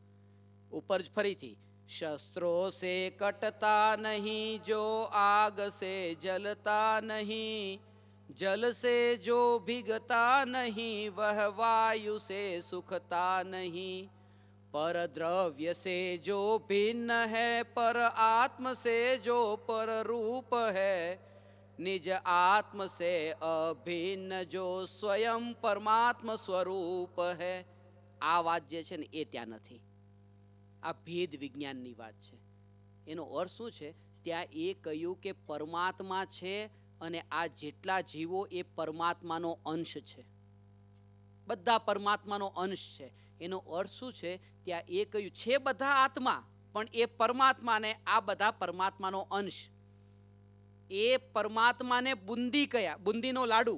ઉપર ફરીથી, शस्त्रों से कटता नहीं जो आग से जलता नहीं, जल से जो भीगता नहीं वह वायु से सुखता नहीं, पर द्रव्य से जो भिन्न है पर आत्म से जो पर रूप है, निज आत्म से अभिन्न जो स्वयं परमात्म स्वरूप है. આ વાત જે છે ને એ ત્યાં નથી. આ ભેદ વિજ્ઞાનની વાત છે. એનો અર્થ શું છે? ત્યાં એ કહ્યું કે પરમાત્મા છે અને આ જેટલા જીવો એ પરમાત્માનો અંશ છે, બધા પરમાત્માનો અંશ છે. એનો અર્થ શું છે? ત્યાં એ કહ્યું છે બધા આત્મા, પણ એ પરમાત્માને આ બધા પરમાત્માનો અંશ. એ પરમાત્માને બુંદી કયા, બુંદીનો લાડુ,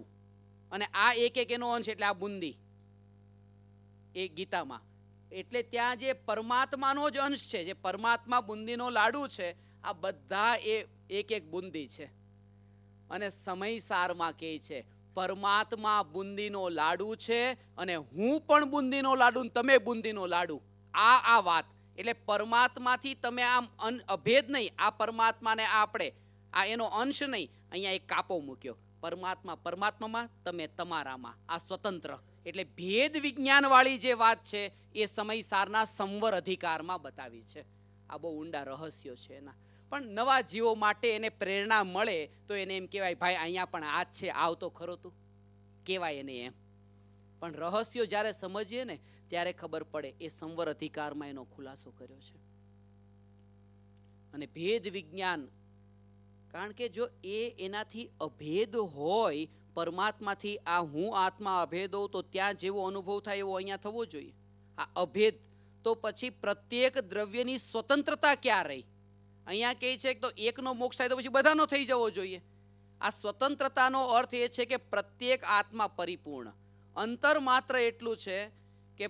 અને આ એક એનો અંશ એટલે આ બુંદી એ ગીતામાં. એટલે ત્યાં જે પરમાત્માનો જ અંશ છે, જે પરમાત્મા બુંદીનો લાડુ છે, આ બધા એ એક બુંદી છે. અને સમયસારમાં કહે છે પરમાત્મા બુંદીનો લાડુ છે અને હું પણ બુંદીનો લાડુ ને તમે બુંદીનો લાડુ. આ વાત એટલે પરમાત્માથી તમે આમ અભેદ નહીં, આ પરમાત્માને આપણે આ એનો અંશ નહીં. અહીંયા એક કાપો મૂક્યો, પરમાત્મા પરમાત્મામાં, તમે તમારામાં, આ સ્વતંત્ર. એટલે ભેદ વિજ્ઞાન વાળી જે વાત છે એ સમયસારના સંવર અધિકારમાં બતાવી છે. આ બહુ ઊંડા રહસ્યો છે એના. પણ નવા જીવો માટે એને પ્રેરણા મળે તો એને એમ કહેવાય ભાઈ અહીંયા પણ આ જ છે, આવતો ખરો તું, કહેવાય એને એમ. પણ રહસ્યો જ્યારે સમજીએ ને ત્યારે ખબર પડે એ સંવર અધિકારમાં એનો ખુલાસો કર્યો છે. અને ભેદ વિજ્ઞાન, કારણ કે જો એનાથી અભેદ હોય, પરમાત્માથી આ હું આત્મા અભેદ હોઉં, તો ત્યાં જેવો અનુભવ થાય એવો અહીંયા થવો જોઈએ. આ અભેદ તો પછી પ્રત્યેક દ્રવ્યની સ્વતંત્રતા ક્યાં રહી? અહીંયા કહે છે કે તો એકનો મોક્ષ થાય તો પછી બધાનો થઈ જવો જોઈએ. આ સ્વતંત્રતાનો અર્થ એ છે કે પ્રત્યેક આત્મા પરિપૂર્ણ. અંતર માત્ર એટલું છે કે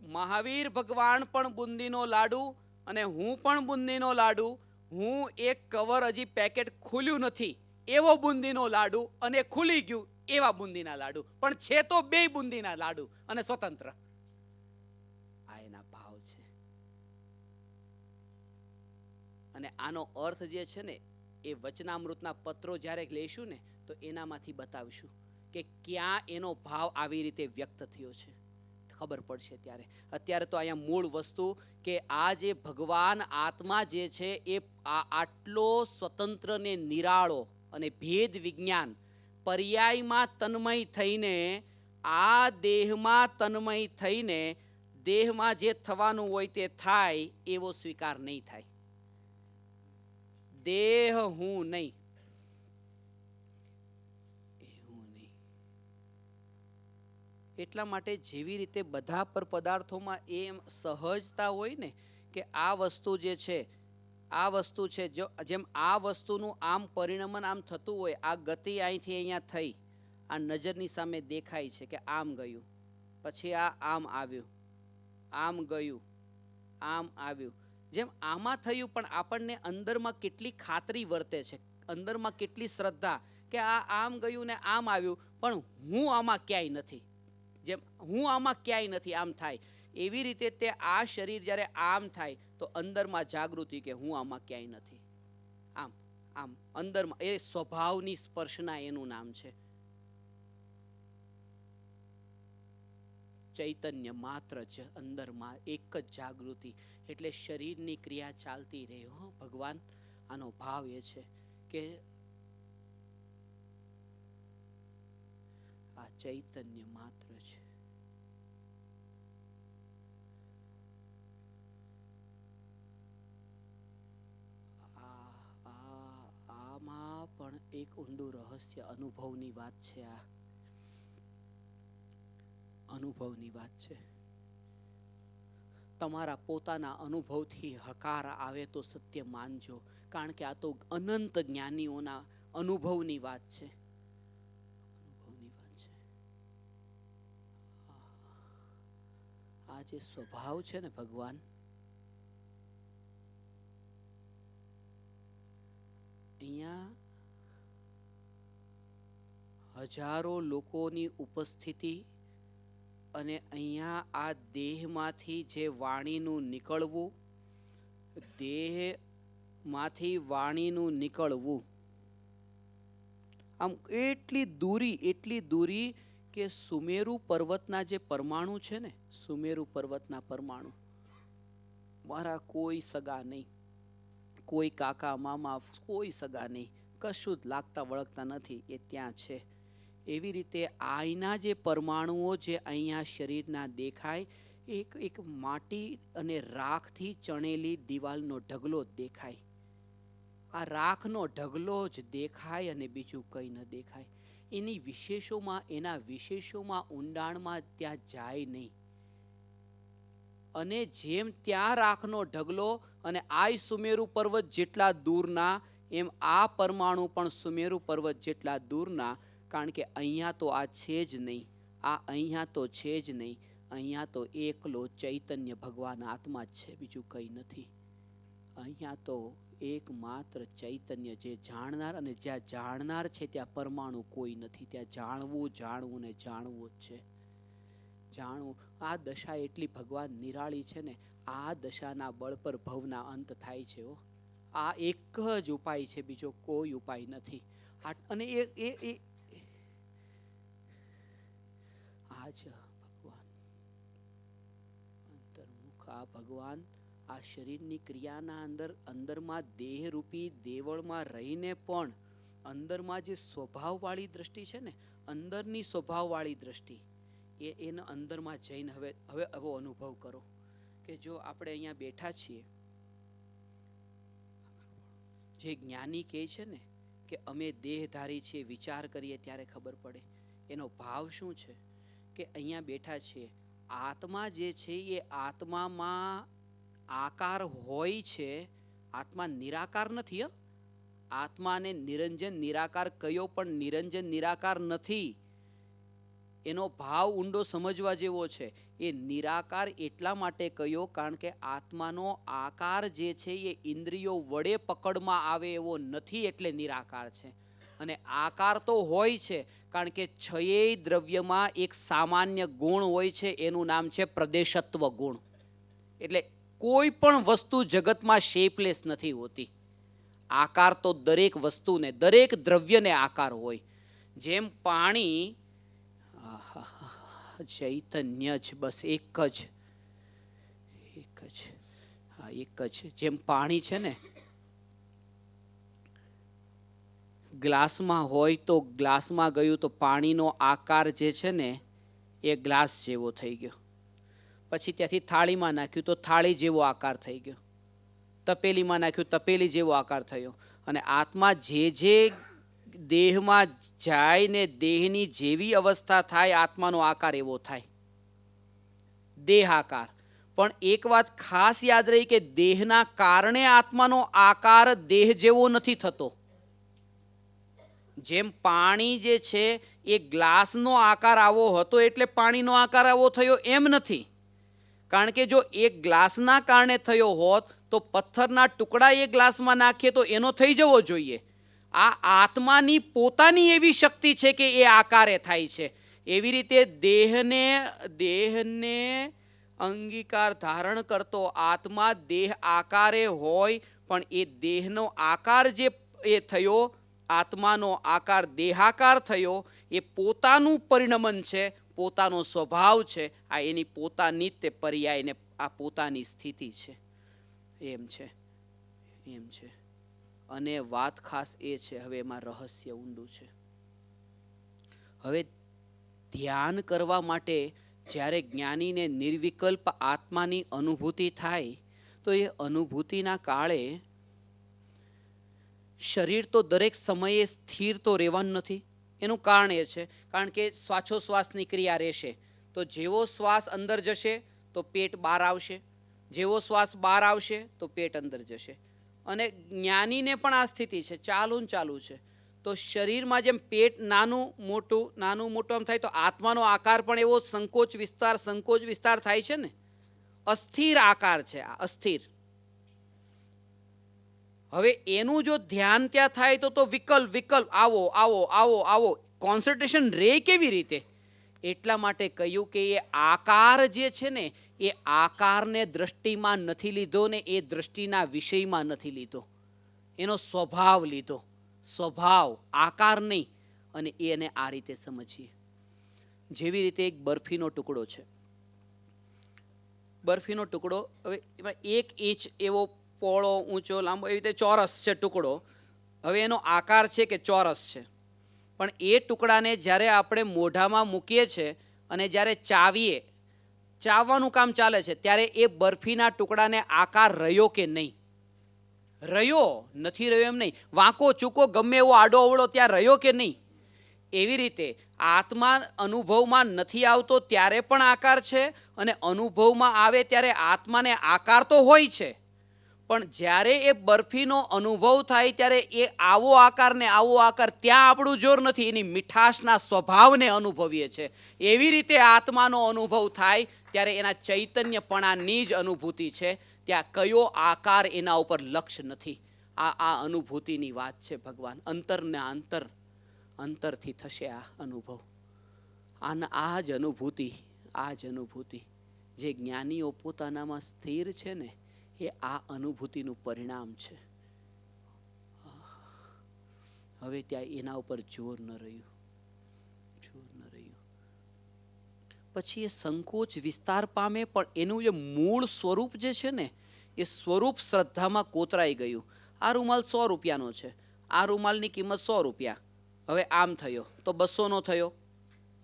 મહાવીર ભગવાન પણ બુંદીનો લાડુ અને હું પણ બુંદીનો લાડુ. હું એક કવર હજી પેકેટ ખુલ્યું નથી એવો બુંદીનો લાડુ, અને ખુલી ગયું એવા બુંદીના લાડુ, પણ છે તો બે બુંદીના લાડુ અને સ્વતંત્ર. આ એના ભાવ છે. અને આનો અર્થ જે છે ને એ વચનામૃતના પત્રો જ્યારે લઈશું ને તો એનામાંથી બતાવીશું કે ક્યાં એનો ભાવ આવી રીતે વ્યક્ત થયો છે, ખબર પડશે ત્યારે. અત્યારે તો અહીંયા મૂળ વસ્તુ કે આ જે ભગવાન આત્મા જે છે એ આટલો સ્વતંત્ર ને નિરાળો અને ભેદ વિજ્ઞાન પર્યાયમાં તન્મય થઈને આ દેહમાં તન્મય થઈને દેહમાં જે થવાનું હોય તે થાય એવો સ્વીકાર નહીં થાય. દેહ હું નહીં, એટલા માટે જેવી રીતે બધા પર પદાર્થોમાં એમ સહજતા હોય ને કે આ વસ્તુ જે છે, આ વસ્તુ છે, જો જેમ આ વસ્તુનું આમ પરિણમન આમ થતું હોય, આ ગતિ અહીંથી અહીંયા થઈ, આ નજરની સામે દેખાય છે કે આમ ગયું, પછી આ આમ આવ્યું, આમ ગયું, આમ આવ્યું. જેમ આમાં થયું, પણ આપણને અંદરમાં કેટલી ખાતરી વર્તે છે, અંદરમાં કેટલી શ્રદ્ધા કે આ આમ ગયું ને આમ આવ્યું, પણ હું આમાં ક્યાંય નથી. જેમ હું આમાં ક્યાંય નથી આમ થાય, એવી રીતે તે આ શરીર જ્યારે આમ થાય તો અંદરમાં જાગૃતિ કે હું આમાં ક્યાંય નથી. આમ આમ અંદરમાં એ સ્વભાવની સ્પર્શના એનું નામ છે. ચૈતન્ય માત્ર જ અંદરમાં એક જ જાગૃતિ. એટલે શરીરની ક્રિયા ચાલતી રહે. હો ભગવાન, આનો ભાવ એ છે કે આ ચૈતન્ય માત્ર છે. આમાં પણ એક ઊંડું રહસ્ય અનુભવની વાત છે. આ અનુભવની વાત છે. તમારા પોતાના અનુભવથી હકાર આવે તો સત્ય માનજો, કારણ કે આ તો અનંત જ્ઞાનીઓના અનુભવની વાત છે. આ જે સ્વભાવ છે ને ભગવાન, અહીંયા હજારો લોકોની ઉપસ્થિતિ અને અહીંયા આ દેહમાંથી જે વાણીનું નીકળવું, દેહમાંથી વાણીનું નીકળવું, આમ એટલી દૂરી કે સુમેરુ પર્વતના જે પરમાણુ છે ને, સુમેરુ પર્વતના પરમાણુ, મારા કોઈ સગા નહીં, કોઈ કાકા મામા, કોઈ સગા નહીં, કશું જ લાગતા વળગતા નથી, એ ત્યાં છે. એવી રીતે આયના જે પરમાણુઓ જે અહીંયા શરીરના દેખાય, એક માટી અને રાખથી ચણેલી દિવાલનો ઢગલો જ દેખાય. આ રાખનો ઢગલો જ દેખાય અને બીજું કંઈ ન દેખાય. એની એના વિશેષોમાં ઊંડાણમાં ત્યાં જાય નહીં. અને જેમ ત્યાં રાખનો ઢગલો અને આ સુમેરુ પર્વત જેટલા દૂરના, એમ આ પરમાણુ પણ સુમેરુ પર્વત જેટલા દૂરના. કારણ કે અહીંયા તો આ છે જ નહીં, આ અહીંયા તો છે જ નહીં. અહીંયા તો એકલો ચૈતન્ય ભગવાન આત્મા જ છે, બીજું કંઈ નથી. અહીંયા તો એકમાત્ર ચૈતન્ય જે જાણનાર, અને જ્યાં જાણનાર છે ત્યાં પરમાણુ કોઈ નથી. ત્યાં જાણવું ને જાણવું જ છે. જાણવું. આ દશા એટલી ભગવાન નિરાળી છે ને, આ દશાના બળ પર ભવના અંત થાય છે. આ એક જ ઉપાય છે, બીજો કોઈ ઉપાય નથી. અને આજ ભગવાન અંતર્મુખ, આ ભગવાન આ શરીરની ક્રિયાના અંદરમાં દેહરૂપી દેવળમાં રહીને પણ અંદરમાં જે સ્વભાવવાળી દ્રષ્ટિ છે ને, અંદરની સ્વભાવવાળી દ્રષ્ટિ, એના અંદરમાં જઈને હવે એવો અનુભવ કરો કે જો આપણે અહીંયા બેઠા છીએ, જે જ્ઞાની કહે છે ને કે અમે દેહધારી છીએ, વિચાર કરીએ ત્યારે ખબર પડે એનો ભાવ શું છે. કે અહીંયા બેઠા છીએ, આત્મા જે છે એ આત્મામાં આકાર હોય છે, આત્મા નિરાકાર નથી. આત્માને નિરંજન નિરાકાર કયો, પણ નિરંજન નિરાકાર નથી. એનો ભાવ ઊંડો સમજવા જેવો છે. એ નિરાકાર એટલા માટે કયો કારણ કે આત્માનો આકાર જે છે એ ઇન્દ્રિયો વડે પકડમાં આવે એવો નથી, એટલે નિરાકાર છે. અને આકાર તો હોય છે, કારણ કે છયેય દ્રવ્યમાં એક સામાન્ય ગુણ હોય છે, એનું નામ છે પ્રદેશત્વ ગુણ. એટલે કોઈ પણ વસ્તુ જગતમાં શેપલેસ નથી હોતી. આકાર તો દરેક વસ્તુને, દરેક દ્રવ્યને આકાર હોય. જેમ પાણી ચૈતન્ય જ, બસ એક જ. જેમ પાણી છે ને, ગ્લાસમાં હોય તો ગ્લાસમાં ગયું તો પાણીનો આકાર જે છે ને એ ગ્લાસ જેવો થઈ ગયો. પછી ત્યાંથી થાળીમાં નાખ્યું તો થાળી જેવો આકાર થઈ ગયો. તપેલીમાં નાખ્યું તપેલી જેવો આકાર થયો. અને આત્મા જે દેહમાં જાય ને દેહની જેવી અવસ્થા થાય, આત્માનો આકાર એવો થાય, દેહ આકાર. પણ એક વાત ખાસ યાદ રહી કે દેહના કારણે આત્માનો આકાર દેહ જેવો નથી થતો. જેમ પાણી જે છે એ ગ્લાસનો આકાર આવો હતો એટલે પાણીનો આકાર આવો થયો એમ નથી. કારણ કે જો એક ગ્લાસના કારણે થયો હોત તો પથ્થરના ટુકડા એ ગ્લાસમાં નાખીએ તો એનો થઈ જવો જોઈએ. આ આત્માની પોતાની એવી શક્તિ છે કે એ આકારે થાય છે. એવી રીતે દેહને અંગીકાર ધારણ કરતો આત્મા દેહ આકારે હોય, પણ એ દેહનો આકાર જે એ થયો, આત્માનો આકાર દેહાકાર થયો, એ પોતાનું પરિણમન છે, પોતાનો સ્વભાવ છે. આ એની પોતાની તે પર્યાય ને આ પોતાની સ્થિતિ છે. એમ છે. અને વાત ખાસ એ છે, હવે એમાં રહસ્ય ઊંડું છે. હવે ધ્યાન કરવા માટે જ્યારે જ્ઞાનીને નિર્વિકલ્પ આત્માની અનુભૂતિ થાય, તો એ અનુભૂતિના કાળે શરીર તો દરેક સમયે સ્થિર તો રહેવાનું નથી. એનું કારણ એ છે, કારણ કે શ્વાસોશ્વાસની ક્રિયા રહેશે. તો જેવો શ્વાસ અંદર જશે તો પેટ બહાર આવશે, જેવો શ્વાસ બહાર આવશે તો પેટ અંદર જશે. અને જ્ઞાનીને પણ આ સ્થિતિ છે, ચાલુ ને ચાલુ છે. તો શરીરમાં જેમ પેટ નાનું મોટું આમ થાય, તો આત્માનો આકાર પણ એવો સંકોચ વિસ્તાર થાય છે ને. અસ્થિર આકાર છે આ, અસ્થિર. હવે એનું જો ધ્યાન ત્યાં થાય તો વિકલ્પ આવો કોન્સન્ટ્રેશન રે કેવી રીતે? એટલા માટે કહ્યું કે એ આકાર જે છે ને, એ આકારને દ્રષ્ટિમાં નથી લીધો ને એ દ્રષ્ટિના વિષયમાં નથી લીધો, એનો સ્વભાવ લીધો. સ્વભાવ, આકાર નહીં. અને એને આ રીતે સમજીએ. જેવી રીતે એક બરફીનો ટુકડો છે. બરફીનો ટુકડો, હવે એમાં 1 ઇંચ એવો પોળો, ઊંચો, લાંબો, એવી રીતે ચોરસ છે ટુકડો. હવે એનો આકાર છે કે ચોરસ છે. પણ એ ટુકડાને જ્યારે આપણે મોઢામાં મૂકીએ છીએ અને જ્યારે ચાવવાનું કામ ચાલે છે, ત્યારે એ બરફીના ટુકડાને આકાર રહ્યો કે નહીં? નથી રહ્યો એમ નહીં. વાંકો ચૂકો ગમે એવો આડો અવળો ત્યાં રહ્યો કે નહીં? એવી રીતે આત્મા અનુભવમાં નથી આવતો ત્યારે પણ આકાર છે, અને અનુભવમાં આવે ત્યારે આત્માને આકાર તો હોય છે, પણ જ્યારે એ બરફીનો અનુભવ થાય ત્યારે એ આવો આકાર ને આવો આકાર, ત્યાં આપણું જોર નથી, એની મીઠાશના સ્વભાવને અનુભવીએ છીએ. એવી રીતે આત્માનો અનુભવ થાય ત્યારે એના ચૈતન્યપણાની જ અનુભૂતિ છે. ત્યાં કયો આકાર એના ઉપર લક્ષ્ય નથી. આ અનુભૂતિની વાત છે ભગવાન. અંતરથી થશે આ અનુભવ. આ જ અનુભૂતિ જે જ્ઞાનીઓ પોતાનામાં સ્થિર છે ને, એ આ અનુભૂતિનું પરિણામ છે. હવે ત્યાં એના ઉપર જોર ન રહ્યું. પછી એ સંકોચ વિસ્તાર પામે, પણ એનું જે મૂળ સ્વરૂપ જે છે ને, એ સ્વરૂપ શ્રદ્ધામાં કોતરાઈ ગયું. આ રૂમાલ 100 રૂપિયાનો છે, આ રૂમાલની કિંમત 100 રૂપિયા. હવે આમ થયો તો 200નો થયો,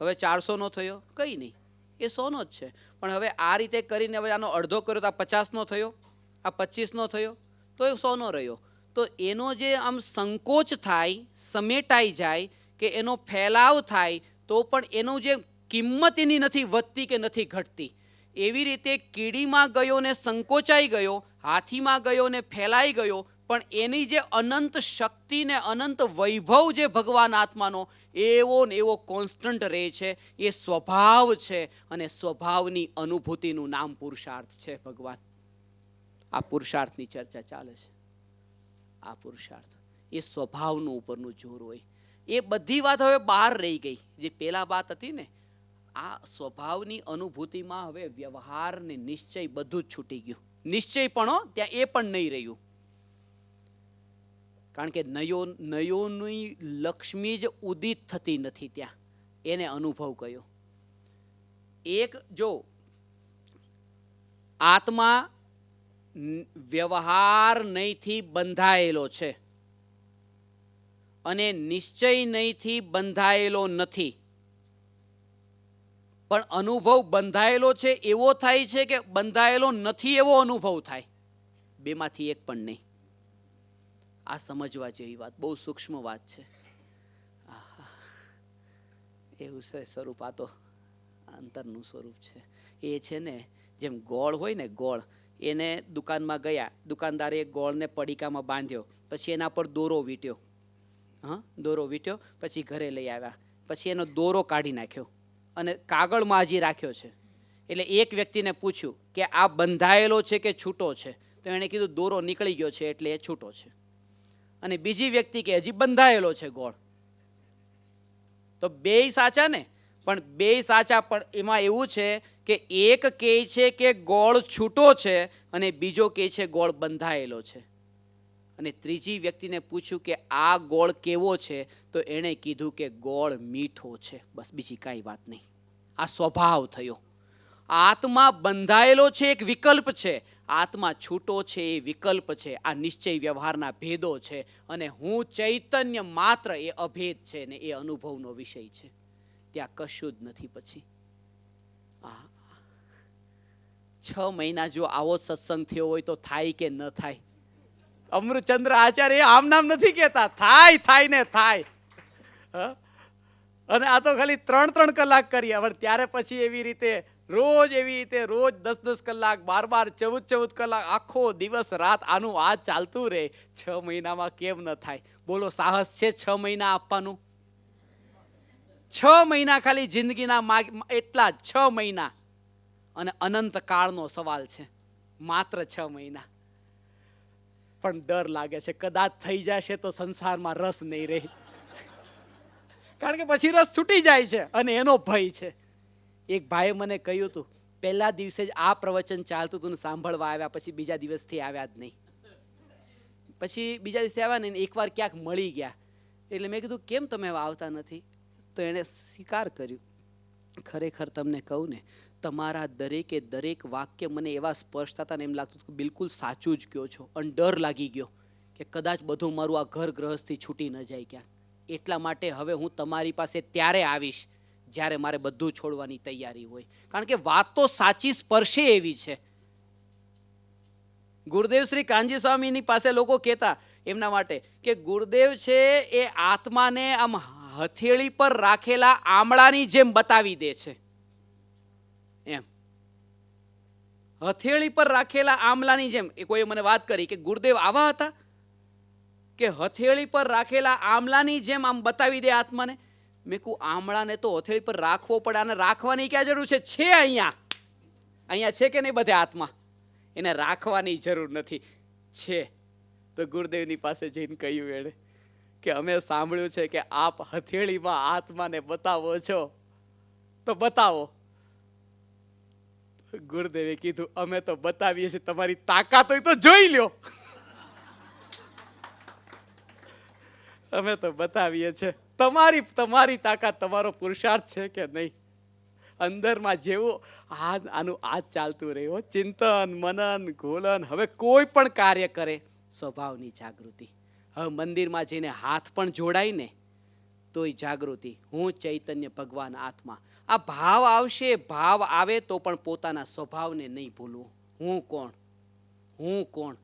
હવે 400નો થયો, કંઈ નહીં, એ 100નો જ છે. પણ હવે આ રીતે કરીને હવે આનો અડધો કર્યો તો આ 50નો થયો, આ 25નો થયો, તો એ 100નો રહ્યો. તો એનો જે આમ સંકોચ થાય, સમેટાઈ જાય, કે એનો ફેલાવ થાય, તો પણ એનું જે કિંમત એની નથી વધતી કે નથી ઘટતી. એવી રીતે કીડીમાં ગયો ને સંકોચાઈ ગયો, હાથીમાં ગયો ને ફેલાઈ ગયો, પણ એની જે અનંત શક્તિ ને અનંત વૈભવ જે ભગવાન આત્માનો, એવો ને એવો કોન્સ્ટન્ટ રહે છે. એ સ્વભાવ છે, અને સ્વભાવની અનુભૂતિનું નામ પુરુષાર્થ છે ભગવાન. આ પુરુષાર્થની ચર્ચા ચાલે છે. આ પુરુષાર્થ એ સ્વભાવનું ઉપરનું જોર હોય. એ બધી વાત હવે બહાર રહી ગઈ. જે પેલા વાત હતી ને, આ સ્વભાવની અનુભૂતિમાં હવે વ્યવહાર ને નિશ્ચય બધું જ છૂટી ગયું. નિશ્ચય પણ ત્યાં એ પણ નહીં રહ્યું. કારણ કે નયોની લક્ષ્મી જ ઉદિત થતી નથી ત્યાં. એને અનુભવ કયો. એક જો આત્મા વ્યવહાર નહીંથી બંધાયેલો છે અને નિશ્ચય નહીંથી બંધાયેલો નથી, પણ અનુભવ બંધાયેલો છે એવો થાય છે કે બંધાયેલો નથી એવો અનુભવ થાય. બેમાંથી એક પણ નહીં. આ સમજવા જેવી વાત, બહુ સૂક્ષ્મ વાત છે. એવું છે સ્વરૂપ. આ તો અંતરનું સ્વરૂપ છે. એ છે ને, જેમ ગોળ હોય ને, ગોળ, એને દુકાનમાં ગયા, દુકાનદારે ગોળને પડીકામાં બાંધ્યો, પછી એના પર દોરો વીંટ્યો. દોરો વીંટ્યો, પછી ઘરે લઈ આવ્યા, પછી એનો દોરો કાઢી નાખ્યો અને કાગળમાં હજી રાખ્યો છે. એટલે એક વ્યક્તિને પૂછ્યું કે આ બંધાયેલો છે કે છૂટો છે? તો એણે કીધું દોરો નીકળી ગયો છે એટલે એ છૂટો છે. અને બીજી વ્યક્તિ કે હજી બંધાયેલો છે ગોળ. તો બેય સાચા ને, પણ બેય સાચા, પણ એમાં એવું છે કે એક કહે છે કે ગોળ છૂટો છે અને બીજો કહે છે ગોળ બંધાયેલો છે. અને ત્રીજી વ્યક્તિને પૂછ્યું કે આ ગોળ કેવો છે? તો એણે કીધું કે ગોળ મીઠો છે. બસ, બીજી કાંઈ વાત નહીં. આ સ્વભાવ થયો. આત્મા બંધાયેલો છે એક વિકલ્પ છે, આત્મા છૂટો છે એ વિકલ્પ છે. આ નિશ્ચય વ્યવહારના ભેદો છે, અને હું ચૈતન્ય માત્ર એ અભેદ છે ને એ અનુભવનો વિષય છે. ત્યાં કશું જ નથી. પછી 6 મહિના જો આવો સત્સંગ થયો હોય તો થાય કે ન થાય? અમૃતચંદ્ર આચાર્ય આમ નામ નથી કહેતા, થાય ને થાય. અને આ તો ખાલી 3 કલાક કરીએ, હવે ત્યારે પછી એવી રીતે રોજ એવી રીતે રોજ 10-10 કલાક 12-12 14-14 કલાક આખો દિવસ રાત આનું આ ચાલતું રહે. 6 મહિનામાં કેમ ન થાય? બોલો, સાહસ છે 6 મહિના આપવાનું? 6 મહિના ખાલી જિંદગીના એટલા 6 મહિના, અને અનંત કાળનો સવાલ છે. માત્ર 6 મહિના. પણ ડર લાગે છે કદાચ થઈ જશે તો સંસારમાં રસ નહીં રહે. કારણ કે પછી રસ છૂટી જાય છે અને એનો ભય છે. એક ભાઈએ મને કહ્યું હતું, પહેલા દિવસે જ આ પ્રવચન ચાલતું હતું ને સાંભળવા આવ્યા, પછી બીજા દિવસથી આવ્યા જ નહીં. પછી બીજા દિવસે આવ્યા ને એકવાર ક્યાંક મળી ગયા. એટલે મેં કીધું કેમ તમે આવતા નથી? તો એણે સ્વીકાર કર્યું, ખરેખર તમને કહું ને, તમારા દરેકે દરેક વાક્ય મને એવા સ્પર્શતા હતા ને એમ લાગતું કે બિલકુલ સાચું જ કહો છો. અને ડર લાગી ગયો કે કદાચ બધું મારું આ ઘર ગૃહસ્થી છૂટી ન જાય ક્યાંક. એટલા માટે હવે હું તમારી પાસે ત્યારે આવીશ જ્યારે મારે બધું છોડવાની તૈયારી હોય. કારણ કે વાત તો સાચી સ્પર્શે એવી છે. ગુરુદેવ શ્રી કાનજી સ્વામીની પાસે લોકો કહેતા એમના માટે કે ગુરુદેવ છે એ આત્માને આમ હથેળી પર રાખેલા આમળાની જેમ બતાવી દે છે. એમ હથેળી પર રાખેલા આમલાની જેમ. એ કોઈ મને વાત કરી કે ગુરુદેવ આવા હતા કે હથેળી પર રાખેલા આમલાની જેમ આમ બતાવી દે આત્માને. મેં કહું આમળાને તો હથેળી પર રાખવો પડે, અને રાખવાની ક્યાં જરૂર છે? છે અહીંયા છે કે નહીં બધે આત્મા? એને રાખવાની જરૂર નથી. છે તો ગુરુદેવની પાસે જઈને કહ્યું એણે કે અમે સાંભળ્યું છે કે આપ હથેળીમાં આત્માને બતાવો છો, તો બતાવો. ગુરુદેવે કીધું અમે તો બતાવીએ છીએ, તમારી તાકાત હોય તો જોઈ લ્યો. અમે તો બતાવીએ છીએ, તમારી તાકાત, તમારો પુરુષાર્થ છે કે નહીં. અંદરમાં જેવું આનું આજ ચાલતું રહ્યું, ચિંતન મનન ઘોલન. હવે કોઈ પણ કાર્ય કરે સ્વભાવની જાગૃતિ. હવે મંદિરમાં જઈને હાથ પણ જોડાય ને તોય જાગૃતિ, હું ચૈતન્ય ભગવાન આત્મા. આ ભાવ આવશે, ભાવ આવે તો પણ પોતાના સ્વભાવને નહીં ભૂલવું. હું કોણ, હું કોણ,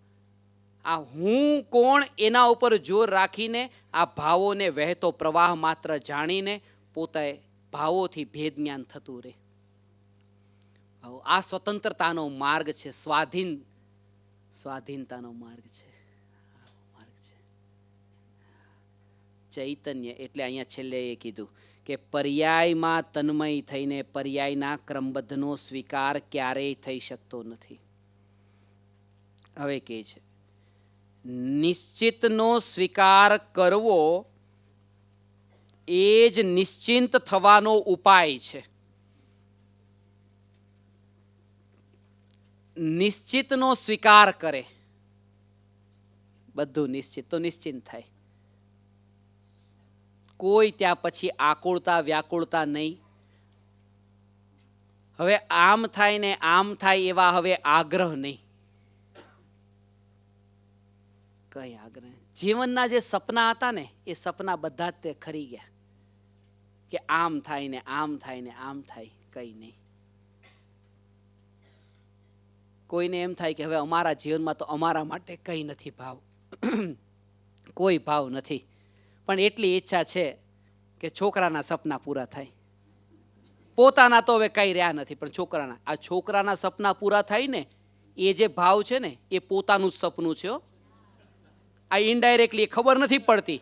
આ હું કોણ એના ઉપર જોર રાખીને આ ભાવોને વહેતો પ્રવાહ માત્ર જાણીને પોતે ભાવોથી ભેદ જ્ઞાન થતું રહે. આ સ્વતંત્રતાનો માર્ગ છે, સ્વાધીનતાનો માર્ગ છે. ચૈતન્ય એટલે અહીંયા છેલ્લે એ કીધું કે પર્યાયમાં તન્મય થઈને પર્યાયના ક્રમબદ્ધનો સ્વીકાર ક્યારેય થઈ શકતો નથી. હવે કે છે નિશ્ચિતનો સ્વીકાર કરવો એ જ નિશ્ચિંત થવાનો ઉપાય છે. નિશ્ચિતનો સ્વીકાર કરે, બધું નિશ્ચિત તો નિશ્ચિંત થાય. કોઈ ત્યાં પછી આકુળતા વ્યાકુળતા નહીં. હવે આમ થાય ને આમ થાય એવા હવે આગ્રહ નહીં. કઈ આગ્રહ? જીવનના જે સપના હતા ને એ સપના બધા જ તે ખરી ગયા કે આમ થાય ને આમ થાય ને આમ થાય. કઈ નહીં. કોઈને એમ થાય કે હવે અમારા જીવનમાં તો અમારા માટે કઈ નથી ભાવ, કોઈ ભાવ નથી. પણ એટલી ઈચ્છા છે કે છોકરાના સપના પૂરા થાય. પોતાના તો હવે કઈ રહ્યા નથી, પણ છોકરાના સપના પૂરા થાય ને એ જે ભાવ છે ને એ પોતાનું જ સપનું છે. આ ઇનડાયરેક્ટલી ખબર નથી પડતી,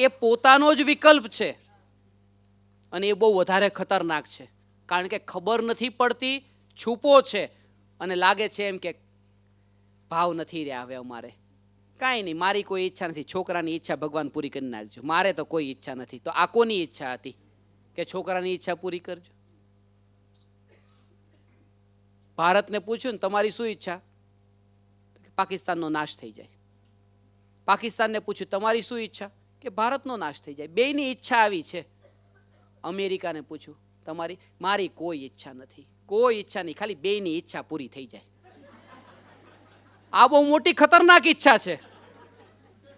એ પોતાનો જ વિકલ્પ છે. અને એ બહુ વધારે ખતરનાક છે, કારણ કે ખબર નથી પડતી, છુપો છે, અને લાગે છે એમ કે ભાવ નથી રહ્યા હવે અમારે. કાંઈ નહીં, મારી કોઈ ઈચ્છા નથી, છોકરાની ઈચ્છા ભગવાન પૂરી કરી નાખજો, મારે તો કોઈ ઈચ્છા નથી. તો આ કોની ઈચ્છા હતી કે છોકરાની ઈચ્છા પૂરી કરજો? ભારતને પૂછ્યું ને તમારી શું ઈચ્છા? પાકિસ્તાનનો નાશ થઈ જાય. પાકિસ્તાનને પૂછ્યું તમારી શું ઈચ્છા? કે ભારતનો નાશ થઈ જાય. બેયની ઈચ્છા આવી છે. અમેરિકાને પૂછ્યું તમારી? મારી કોઈ ઈચ્છા નથી, કોઈ ઈચ્છા નહીં, ખાલી બેયની ઈચ્છા પૂરી થઈ જાય. આ બહુ મોટી ખતરનાક ઈચ્છા છે.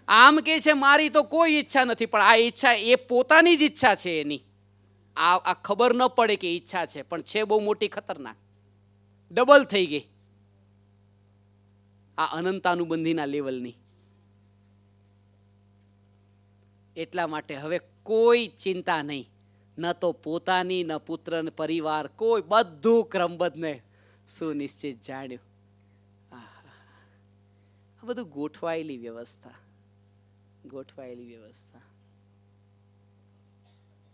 આમ કે છે મારી તો કોઈ ઈચ્છા નથી, પણ આ ઈચ્છા એ પોતાની જ ઈચ્છા છે એની. આ ખબર ન પડે કે ઈચ્છા છે, પણ છે બહુ મોટી ખતરનાક. ડબલ થઈ ગઈ આ અનંતાનુબંધીના લેવલની. એટલા માટે હવે કોઈ ચિંતા નહીં. ન તો પોતાની ન પુત્ર ન પરિવાર, કોઈ બધું ક્રમબદ્ધને સુનિશ્ચિત જાણ્યું. આ બધું ગોઠવાયેલી વ્યવસ્થા, ગોઠવાયેલી વ્યવસ્થા.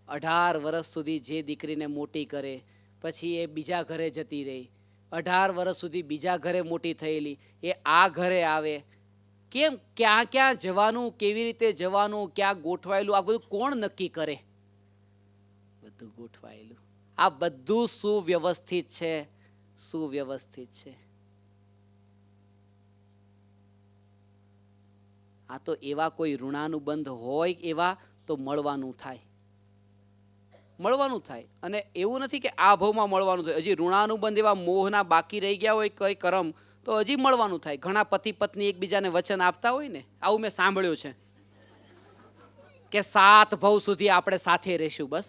18 વર્ષ સુધી જે દીકરીને મોટી કરે, પછી એ બીજા ઘરે જતી રહી. 18 વર્ષ સુધી બીજા ઘરે મોટી થયેલી એ આ ઘરે આવે. કેમ, ક્યાં ક્યાં જવાનું, કેવી રીતે જવાનું, ક્યાં ગોઠવાયેલું, આ બધું કોણ નક્કી કરે? બધું ગોઠવાયેલું. આ બધું સુવ્યવસ્થિત છે, સુવ્યવસ્થિત છે. આ તો એવા કોઈ ઋણાનુબંધ હોય એવા તો મળવાનું થાય, મળવાનું થાય. અને એવું નથી કે આ ભાવમાં મળવાનું થાય, હજી ઋણાનુબંધ એવા મોહના બાકી રહી ગયા હોય કઈ કરમ, તો હજી મળવાનું થાય. ઘણા પતિ પત્ની એકબીજાને વચન આપતા હોય ને, આવું મેં સાંભળ્યું છે કે 7 ભવ સુધી આપણે સાથે રહીશું. બસ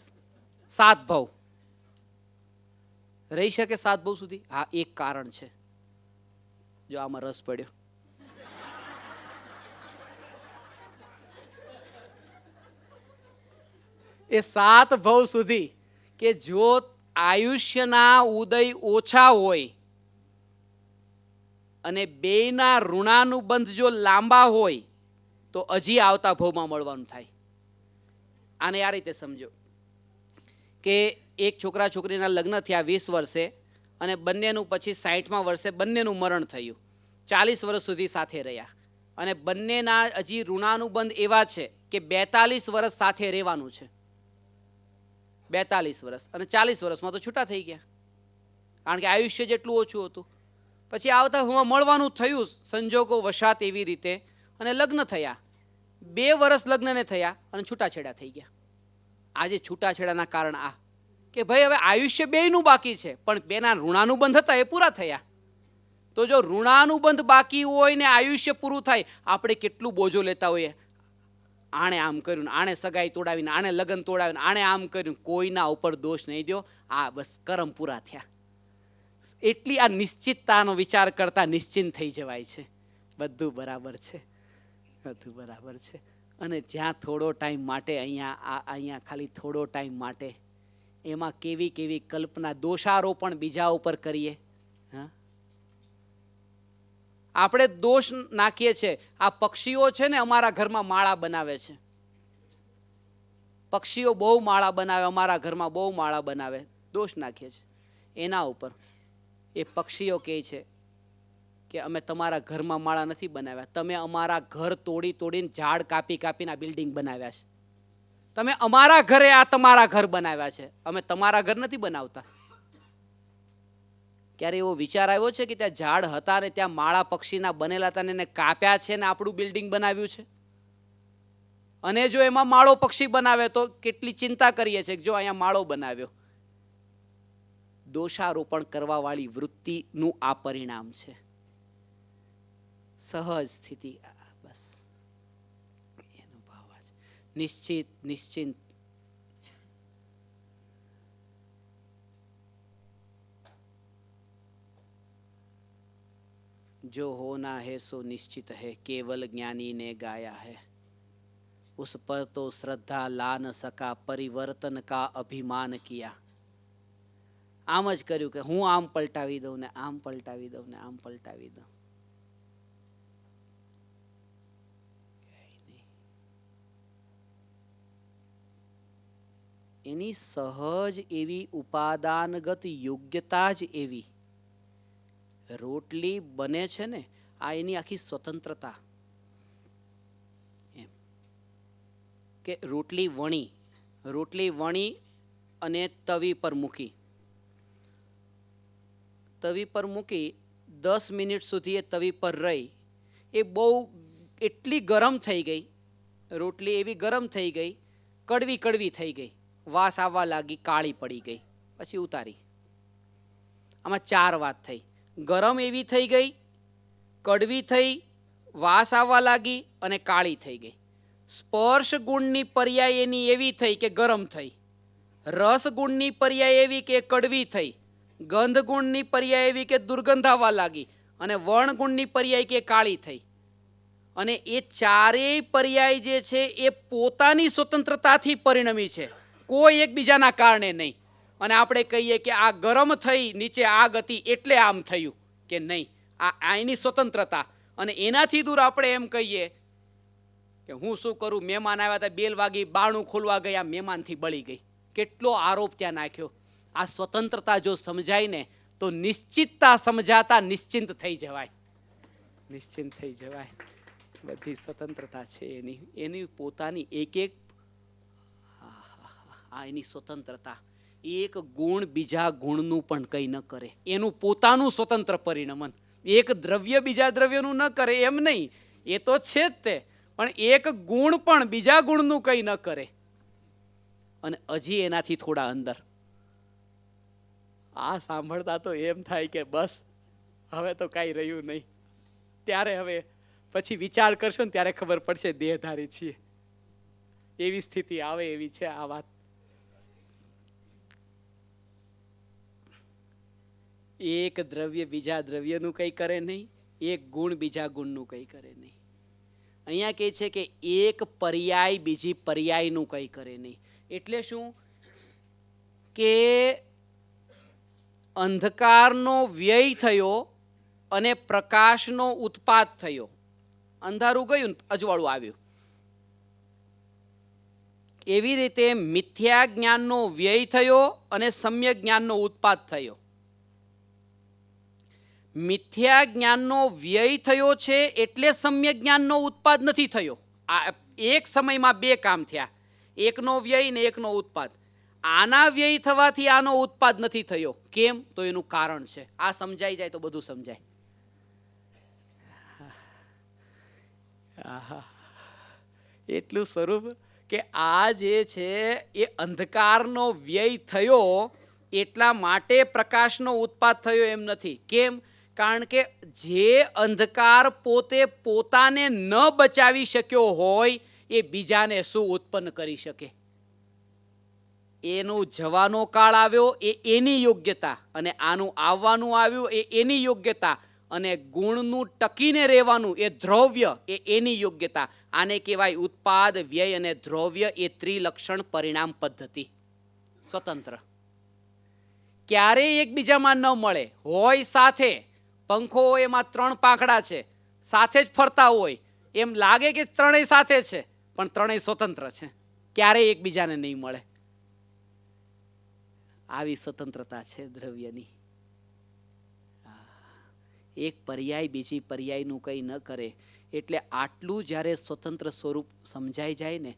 7 ભવ રહી શકે, 7 ભવ સુધી. હા, એક કારણ છે, જો આમાં રસ પડ્યો. એ 7 ભવ સુધી કે જો આયુષ્યના ઉદય ઓછા હોય અને બેયના ઋણાનુબંધ જો લાંબા હોય તો હજી આવતા ભવમાં મળવાનું થાય. આને આ રીતે સમજો કે એક છોકરા છોકરીના લગ્ન થયા 20 વર્ષે અને બંનેનું પછી 60મા વર્ષે બંનેનું મરણ થયું. 40 વર્ષ સુધી સાથે રહ્યા અને બંનેના હજી ઋણાનુબંધ એવા છે કે 42 વર્ષ સાથે રહેવાનું છે. 42 વર્ષ અને 40 વર્ષમાં તો છૂટા થઈ ગયા, કારણ કે આયુષ્ય જેટલું ઓછું હતું. પછી આવતા હું મળવાનું થયું સંજોગો વશાત એવી રીતે, અને લગ્ન થયા. 2 વર્ષ લગ્નને થયા અને છૂટાછેડા થઈ ગયા. આજે છૂટાછેડાના કારણ આ કે ભાઈ હવે આયુષ્ય બેયનું બાકી છે, પણ બેના ઋણાનુબંધ હતા એ પૂરા થયા. તો જો ઋણાનુબંધ બાકી હોય ને આયુષ્ય પૂરું થાય, આપણે કેટલું બોજો લેતા હોઈએ. આણે આમ કર્યું, આણે સગાઈ તોડાવીને, આણે લગ્ન તોડાવીને, આણે આમ કર્યું. કોઈના ઉપર દોષ નહીં દો, આ બસ કરમ પૂરા થયા. એટલી આ નિશ્ચિતતાનો વિચાર કરતા નિશ્ચિંત થઈ જવાય છે. બધું બરાબર છે, બધું બરાબર છે. અને જ્યાં થોડો ટાઈમ માટે અહીંયા ખાલી થોડો ટાઈમ માટે, એમાં કેવી કેવી કલ્પના, દોષારોપણ બીજા ઉપર કરીએ. હા, આપણે દોષ નાખીએ છીએ. આ પક્ષીઓ છે ને, અમારા ઘરમાં માળા બનાવે છે. પક્ષીઓ બહુ માળા બનાવે, અમારા ઘરમાં બહુ માળા બનાવે. દોષ નાખીએ છીએ એના ઉપર. એ પક્ષીઓ કહે છે કે અમે તમારા ઘરમાં માળા નથી બનાવ્યા, તમે અમારા ઘર તોડી તોડીને, ઝાડ કાપી કાપીને આ બિલ્ડિંગ બનાવ્યા છે. તમે અમારા ઘરે આ તમારા ઘર બનાવ્યા છે, અમે તમારા ઘર નથી બનાવતા. ક્યારે એવો વિચાર આવ્યો છે કે ત્યાં ઝાડ હતા ને ત્યાં માળા પક્ષીના બનેલા હતા ને એને કાપ્યા છે ને આપણું બિલ્ડિંગ બનાવ્યું છે? અને જો એમાં માળો પક્ષી બનાવે તો કેટલી ચિંતા કરીએ છીએ જો અહીંયા માળો બનાવ્યો. દોષારોપણ કરવા વાળી વૃત્તિનું આ પરિણામ છે. સહજ સ્થિતિ, બસ એનો ભાવ છે. નિશ્ચિત, નિશ્ચિંત. जो होना है सो निश्चित है, केवल ज्ञानी ने गाया है. उस पर तो श्रद्धा ला न सका, परिवर्तन का अभिमान किया. આમ જ કર્યું કે હું આમ પલટાવી દઉં ને આમ પલટાવી દઉં ને આમ પલટાવી દઉં. એની સહજ એવી ઉપાદાનગત યોગ્યતા જ એવી. રોટલી બને છે ને, આ એની આખી સ્વતંત્રતા. એમ કે રોટલી વણી અને તવી પર મૂકી. તવી પર મૂકી 10 મિનિટ સુધી એ તવી પર રહી. એ બહુ એટલી ગરમ થઈ ગઈ, રોટલી એવી ગરમ થઈ ગઈ, કડવી કડવી થઈ ગઈ, વાસ આવવા લાગી, કાળી પડી ગઈ. પછી ઉતારી. આમાં 4 વાત થઈ. ગરમ એવી થઈ ગઈ, કડવી થઈ, વાસ આવવા લાગી અને કાળી થઈ ગઈ. સ્પર્શ ગુણની પર્યાય એની એવી થઈ કે ગરમ થઈ. રસ ગુણની પર્યાય એવી કે કડવી થઈ. ગંધ ગુણની પર્યાય એવી કે દુર્ગંધ આવવા લાગી. અને વર્ણ ગુણની પર્યાય કે કાળી થઈ. અને એ ચારેય પર્યાય જે છે એ પોતાની સ્વતંત્રતાથી પરિણમી છે. કોઈ એકબીજાના કારણે નહીં. અને આપણે કહીએ કે આ ગરમ થઈ નીચે આગ હતી એટલે આમ થયું, કે નહીં, આ એની સ્વતંત્રતા. અને એનાથી દૂર આપણે એમ કહીએ કે હું શું કરું, મહેમાન આવ્યા હતા, બેલ વાગી, બારણું ખોલવા ગયા, મહેમાનથી બળી ગઈ. કેટલો આરોપ ત્યાં નાખ્યો. આ સ્વતંત્રતા જો સમજાય ને તો નિશ્ચિતતા સમજાતા નિશ્ચિંત થઈ જવાય. નિશ્ચિંત થઈ જવાય. બધી સ્વતંત્રતા છે એની પોતાની એક એની સ્વતંત્રતા. એક ગુણ બીજા ગુણનું પણ કંઈ ન કરે, એનું પોતાનું સ્વતંત્ર પરિણમન. એક દ્રવ્ય બીજા દ્રવ્યનું ન કરે એમ નહીં, એ તો છે જ તે, પણ એક ગુણ પણ બીજા ગુણનું કંઈ ન કરે. અને હજી એનાથી થોડા અંદર. આ સાંભળતા તો એમ થાય કે બસ હવે તો કાંઈ રહ્યું નહીં. ત્યારે હવે પછી વિચાર કરશો ને ત્યારે ખબર પડશે દેહધારી છીએ. એવી સ્થિતિ આવે એવી છે આ વાત. એક દ્રવ્ય બીજા દ્રવ્યનું કંઈ કરે નહીં, એક ગુણ બીજા ગુણનું કંઈ કરે નહીં. અહીંયા કહે છે કે એક પર્યાય બીજી પર્યાયનું કંઈ કરે નહીં. એટલે શું કે અંધકારનો વ્યય થયો અને પ્રકાશનો ઉત્પાદ થયો. અંધારું ગયું, અજવાળું આવ્યું. એવી રીતે મિથ્યા જ્ઞાનનો વ્યય થયો અને સમ્યક જ્ઞાનનો ઉત્પાદ થયો. મિથ્યા જ્ઞાનનો વ્યય થયો છે એટલે સમ્યક જ્ઞાનનો ઉત્પાદ નથી થયો. આ એક સમયમાં બે કામ થયા, એકનો વ્યય ને એકનો ઉત્પાદ. આના વ્યય થવાથી આનો ઉત્પાદ નથી થયો. કેમ? તો એનું કારણ છે. આ સમજાઈ જાય તો બધું સમજાય. એટલું સ્વરૂપ કે આ જે છે એ અંધકારનો વ્યય થયો એટલા માટે પ્રકાશનો ઉત્પાદ થયો એમ નથી. કેમ? કારણ કે જે અંધકાર પોતે પોતાને ન બચાવી શક્યો હોય એ બીજાને શું ઉત્પન્ન કરી શકે? એનું જવાનો કાળ આવ્યો એ એની યોગ્યતા, અને આનું આવવાનું આવ્યું એ એની યોગ્યતા, અને ગુણનું ટકીને રહેવાનું એ દ્રવ્ય એ એની યોગ્યતા. આને કહેવાય ઉત્પાદ, વ્યય અને દ્રવ્ય એ ત્રિલક્ષણ પરિણામ પદ્ધતિ. સ્વતંત્ર ક્યારેય એકબીજામાં ન મળે. હોય સાથે પંખો હોય, એમાં ત્રણ પાંખડા છે, સાથે જ ફરતા હોય, એમ લાગે કે ત્રણેય સાથે છે, પણ ત્રણેય સ્વતંત્ર છે, ક્યારેય એકબીજાને નહીં મળે. આવી સ્વતંત્રતા છે દ્રવ્યની. એક પર્યાય બીજી પર્યાયનું કંઈ ન કરે. એટલે આટલું જ્યારે સ્વતંત્ર સ્વરૂપ સમજાઈ જાય ને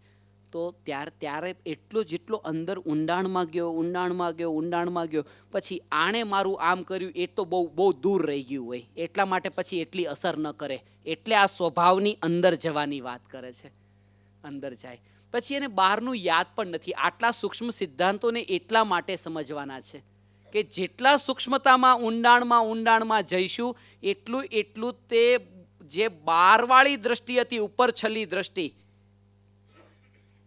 તો ત્યારે એટલો જેટલો અંદર ઊંડાણમાં ગયો, પછી આણે મારું આમ કર્યું એ તો બહુ દૂર રહી ગયું હોય, એટલા માટે પછી એટલી અસર ન કરે. એટલે આ સ્વભાવની અંદર જવાની વાત કરે છે. અંદર જાય પછી એને બહારનું યાદ પણ નથી. આટલા સૂક્ષ્મ સિદ્ધાંતોને એટલા માટે સમજવાના છે કે જેટલા સૂક્ષ્મતામાં ઊંડાણમાં જઈશું એટલું તે જે બહારવાળી દ્રષ્ટિ હતી, ઉપર છલી દ્રષ્ટિ,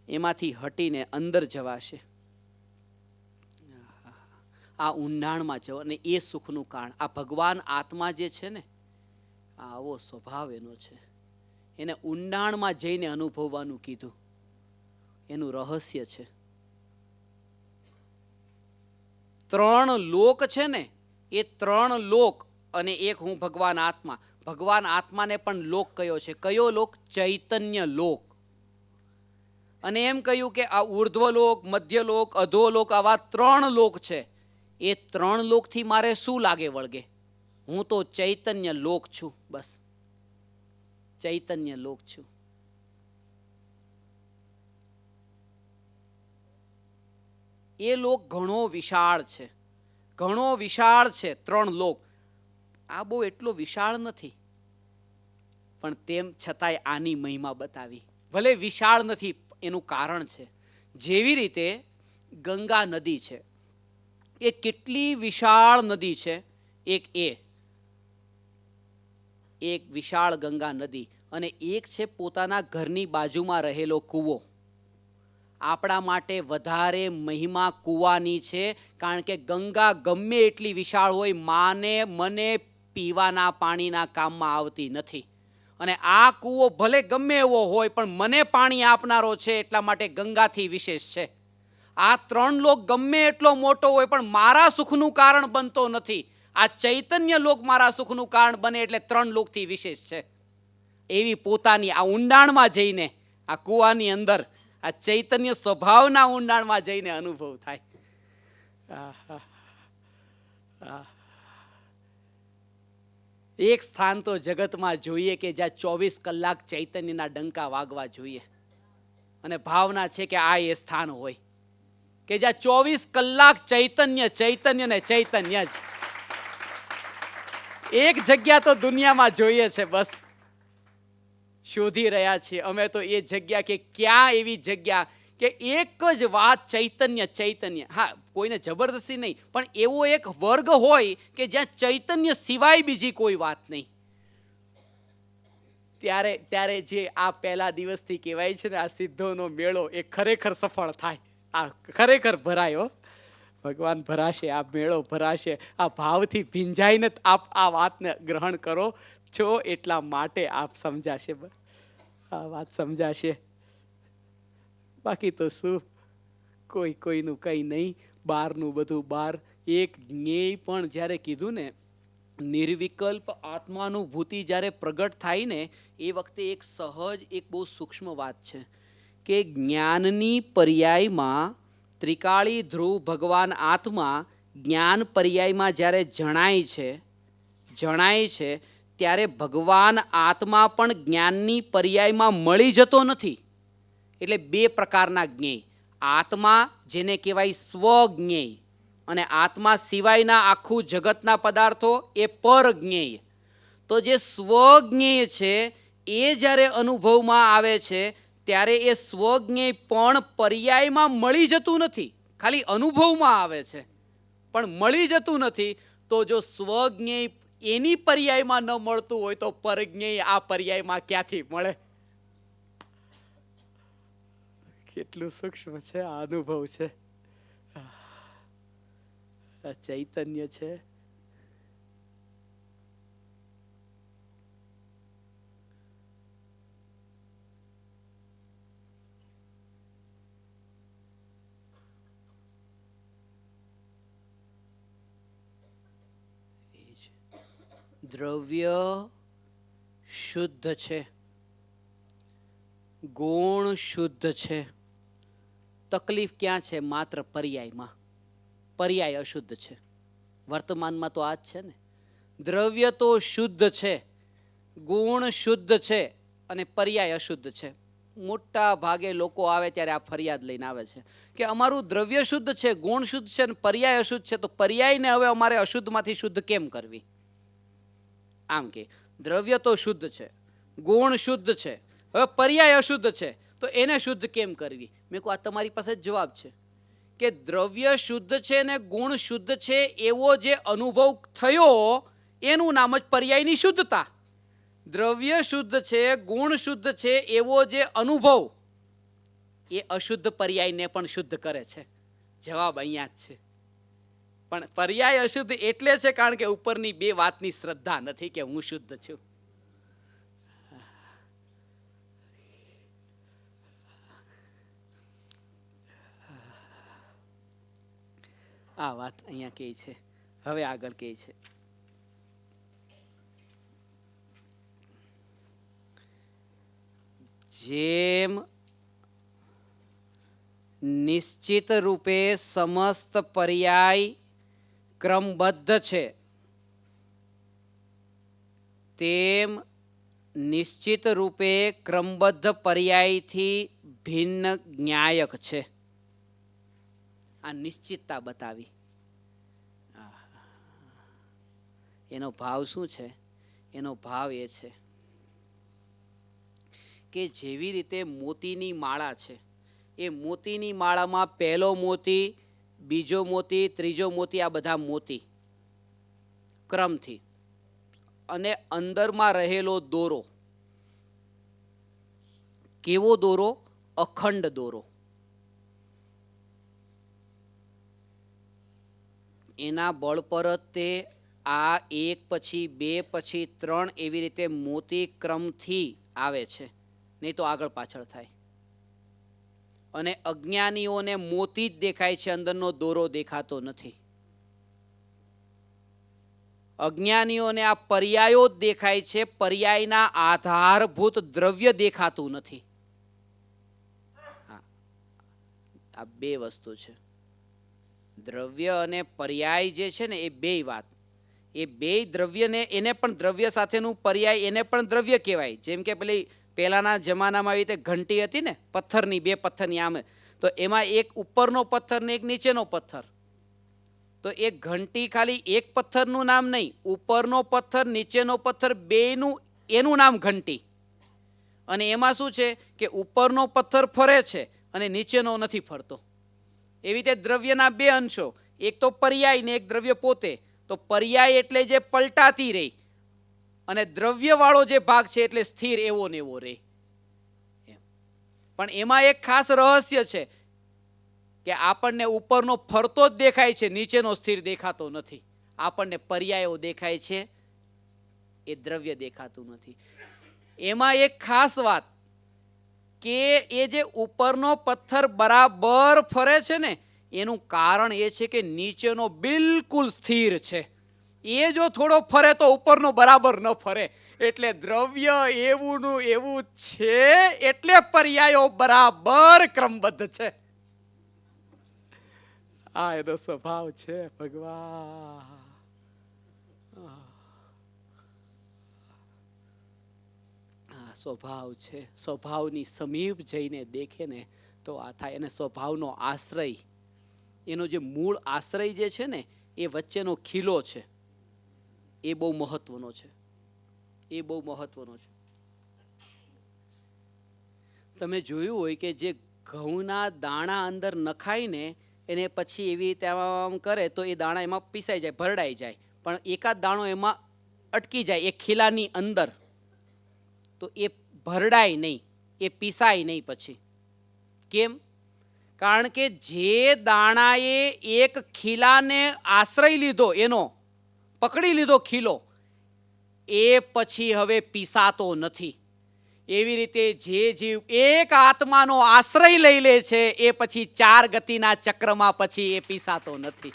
એમાંથી હટીને અંદર જવાશે. આ ઊંડાણમાં જવા, અને એ સુખનું કારણ આ ભગવાન આત્મા જે છે ને, આવો સ્વભાવ એનો છે. એને ઊંડાણમાં જઈને અનુભવવાનું કીધું. એનું રહસ્ય છે. ત્રણ લોક છે ને, એ ત્રણ લોક, અને એક હું ભગવાન આત્મા. ભગવાન આત્માને પણ લોક કયો છે. કયો લોક? ચૈતન્ય લોક. અને એમ કહ્યું કે આ ઉર્ધ્વલોક, મધ્યલોક, અધોલોક, આવા ત્રણ લોક છે. એ ત્રણ લોકથી મારે શું લાગે વળગે? હું તો ચૈતન્ય લોક છું. બસ ચૈતન્ય લોક છું. એ લોક ઘણો વિશાળ છે, ત્રણ લોક. આ બહુ એટલો વિશાળ નથી, પણ તેમ છતાંય આની મહિમા બતાવી. ભલે વિશાળ નથી, એનું કારણ છે. જેવી રીતે ગંગા નદી છે, એ કેટલી વિશાળ નદી છે. એક વિશાળ ગંગા નદી, અને એક છે પોતાના ઘરની બાજુમાં રહેલો કૂવો. આપણા માટે વધારે મહિમા કૂવાની છે, કારણ કે ગંગા ગમે એટલી વિશાળ હોય, મને પીવાના પાણીના કામમાં આવતી નથી. અને આ કૂવો ભલે ગમે એવો હોય, પણ મને પાણી આપનારો છે, એટલા માટે ગંગાથી વિશેષ છે. આ ત્રણ લોક ગમે એટલો મોટો હોય પણ મારા સુખનું કારણ બનતો નથી. આ ચૈતન્ય લોક મારા સુખનું કારણ બને એટલે ત્રણ લોકથી વિશેષ છે. એવી પોતાની આ ઊંડાણમાં જઈને, આ કૂવાની અંદર આ ચૈતન્ય સ્વભાવના ઊંડાણમાં જઈને અનુભવ થાય. એક સ્થાન તો જગતમાં જોઈએ કે જ્યાં 24 કલાક ચૈતન્યના ડંકા વાગવા જોઈએ. અને ભાવના છે કે આ એ સ્થાન હોય કે જ્યાં 24 કલાક ચૈતન્ય ચૈતન્ય ને ચૈતન્ય જ. એક જગ્યા તો દુનિયામાં જોઈએ છે, બસ શોધી રહ્યા છીએ અમે તો એ જગ્યા કે ક્યાં એવી જગ્યા કે એક જ વાત ચૈતન્ય ચૈતન્ય. હા, કોઈને જબરદસ્તી નહીં, પણ એવો એક વર્ગ હોય કે જ્યાં ચૈતન્ય સિવાય બીજી કોઈ વાત નહીં. ત્યારે જે આ પહેલા દિવસથી કહેવાય છે ને, આ સિદ્ધોનો મેળો એ ખરેખર સફળ થાય. આ ખરેખર ભરાયો, ભગવાન ભરાશે, આ મેળો ભરાશે. આ ભાવથી ભીંજાઈને આપ આ વાતને ગ્રહણ કરો છો એટલા માટે આપ સમજાશે, આ વાત સમજાશે. બાકી તો શું, કોઈનું કંઈ નહીં, બહારનું બધું બહાર. એક જ્ઞેય પણ જ્યારે કીધું ને, નિર્વિકલ્પ આત્માનુભૂતિ જ્યારે પ્રગટ થાય ને એ વખતે એક સહજ, એક બહુ સૂક્ષ્મ વાત છે કે જ્ઞાનની પર્યાયમાં ત્રિકાળી ધ્રુવ ભગવાન આત્મા જ્ઞાન પર્યાયમાં જ્યારે જણાય છે ત્યારે ભગવાન આત્મા પણ જ્ઞાનની પર્યાયમાં મળી જતો નથી. એટલે બે પ્રકારના જ્ઞેય, આત્મા જેને કહેવાય સ્વજ્ઞેય, અને આત્મા સિવાયના આખું જગતના પદાર્થો એ પરજ્ઞેય. તો જે સ્વજ્ઞેય છે એ જ્યારે અનુભવમાં આવે છે ત્યારે એ સ્વજ્ઞેય પણ પર્યાયમાં મળી જતું નથી, ખાલી અનુભવમાં આવે છે પણ મળી જતું નથી. તો જો સ્વજ્ઞેય એની પર્યાયમાં ન મળતું હોય તો પરજ્ઞેય આ પર્યાયમાં ક્યાંથી મળે? કેટલું સૂક્ષ્મ છે આ અનુભવ છે, આ ચૈતન્ય છે. દ્રવ્ય શુદ્ધ છે, ગુણ શુદ્ધ છે. તકલીફ ક્યાં છે? માત્ર પર્યાયમાં. પર્યાય અશુદ્ધ છે. વર્તમાનમાં તો આ જ છે ને. દ્રવ્ય તો શુદ્ધ છે, ગુણ શુદ્ધ છે, અને પર્યાય અશુદ્ધ છે. મોટા ભાગે લોકો આવે ત્યારે આ ફરિયાદ લઈને આવે છે કે અમારું દ્રવ્ય શુદ્ધ છે, ગુણ શુદ્ધ છે, અને પર્યાય અશુદ્ધ છે. તો પર્યાયને હવે અમારે અશુદ્ધમાંથી શુદ્ધ કેમ કરવી? આમ કે દ્રવ્ય તો શુદ્ધ છે, ગુણ શુદ્ધ છે, હવે પર્યાય અશુદ્ધ છે, તો એને શુદ્ધ કેમ કરવી? મેં કહું આ તમારી પાસે જવાબ છે કે દ્રવ્ય શુદ્ધ છે ને ગુણ શુદ્ધ છે એવો જે અનુભવ થયો એનું નામ જ પર્યાયની શુદ્ધતા. દ્રવ્ય શુદ્ધ છે, ગુણ શુદ્ધ છે એવો જે અનુભવ એ અશુદ્ધ પર્યાયને પણ શુદ્ધ કરે છે. જવાબ અહીંયા જ છે. પણ પર્યાય અશુદ્ધ એટલે છે કારણ કે ઉપરની બે વાતની શ્રદ્ધા નથી કે હું શુદ્ધ છું. આ વાત અહીંયા કહે છે. હવે આગળ કહે છે, જેમ નિશ્ચિત રૂપે સમસ્ત પર્યાય ક્રમબદ્ધ છે તેમ નિશ્ચિત રૂપે ક્રમબદ્ધ પર્યાયથી ભિન્ન જ્ઞાયક છે. આ નિશ્ચિતતા બતાવી. એનો ભાવ શું છે? એનો ભાવ એ છે કે જેવી રીતે મોતીની માળા છે, એ મોતીની માળામાં પહેલો મોતી, બીજો મોતી, ત્રીજો મોતી, આ બધા મોતી ક્રમથી, અને અંદરમાં રહેલો દોરો કેવો દોરો? અખંડ દોરો. એના બળ પર તે આ એક પછી બે પછી ત્રણ એવી રીતે મોતી ક્રમથી આવે છે, નહીં તો આગળ પાછળ થાય. અને અજ્ઞાનીઓને મોતી જ દેખાય છે, અંદરનો દોરો દેખાતો નથી. અજ્ઞાનીઓને આ પર્યાયો જ દેખાય છે, પર્યાયના આધારભૂત દ્રવ્ય દેખાતું નથી. આ બે વસ્તુ છે. દ્રવ્ય અને પર્યાય જે છે ને, એ બે વાત, એ બે દ્રવ્યને, એને પણ દ્રવ્ય સાથેનું પર્યાય, એને પણ દ્રવ્ય કહેવાય. જેમ કે પહેલાના જમાનામાં આવી રીતે ઘંટી હતી ને, પથ્થરની, બે પથ્થરની આમ, તો એમાં એક ઉપરનો પથ્થર ને એક નીચેનો પથ્થર. તો એ ઘંટી ખાલી એક પથ્થરનું નામ નહીં, ઉપરનો પથ્થર નીચેનો પથ્થર બેનું, એનું નામ ઘંટી. અને એમાં શું છે કે ઉપરનો પથ્થર ફરે છે અને નીચેનો નથી ફરતો. એવી રીતે દ્રવ્યના બે અંશો, એક તો પર્યાય ને એક દ્રવ્ય પોતે. તો પર્યાય એટલે જે પલટાતી રહી, અને દ્રવ્યવાળો જે ભાગ છે એટલે સ્થિર એવો ને એવો રહે. પણ એમાં એક ખાસ રહસ્ય છે કે આપણને ઉપરનો ફરતો જ દેખાય છે, નીચેનો સ્થિર દેખાતો નથી. આપણને પર્યાયો દેખાય છે, એ દ્રવ્ય દેખાતું નથી. એમાં એક ખાસ વાત કે એ જે ઉપરનો પથ્થર બરાબર ફરે છે ને, એનું કારણ એ છે કે નીચેનો બિલકુલ સ્થિર છે. એ જો થોડો ફરે તો ઉપરનો બરાબર ન ફરે. એટલે દ્રવ્ય એવુંનું એવું છે, એટલે પર્યાયો બરાબર ક્રમબદ્ધ છે. આ એનો સ્વભાવ છે ભગવાન. સ્વભાવ છે. સ્વભાવની સમીપ જઈને દેખે ને તો આ થાય. અને સ્વભાવનો આશ્રય, એનો જે મૂળ આશ્રય જે છે ને, એ વચ્ચેનો ખીલો છે, એ બહુ મહત્વનો છે. એ બહુ મહત્વનો છે. તમે જોયું હોય કે જે ઘઉંના દાણા અંદર નખાય ને, એને પછી એવી રીતે આમ કરે તો એ દાણા એમાં પીસાઈ જાય, ભરડાઈ જાય. પણ એકાદ દાણો એમાં અટકી જાય એ ખીલાની અંદર, તો એ ભરડાય નહીં, એ પીસાય નહીં પછી. કેમ? કારણ કે જે દાણાએ એક ખીલાને આશ્રય લીધો, એનો પકડી લીધો ખીલો, એ પછી હવે પીસાતો નથી. એવી રીતે જે જીવ એક આત્માનો આશ્રય લઈ લે છે, એ પછી ચાર ગતિના ચક્રમાં પછી એ પીસાતો નથી.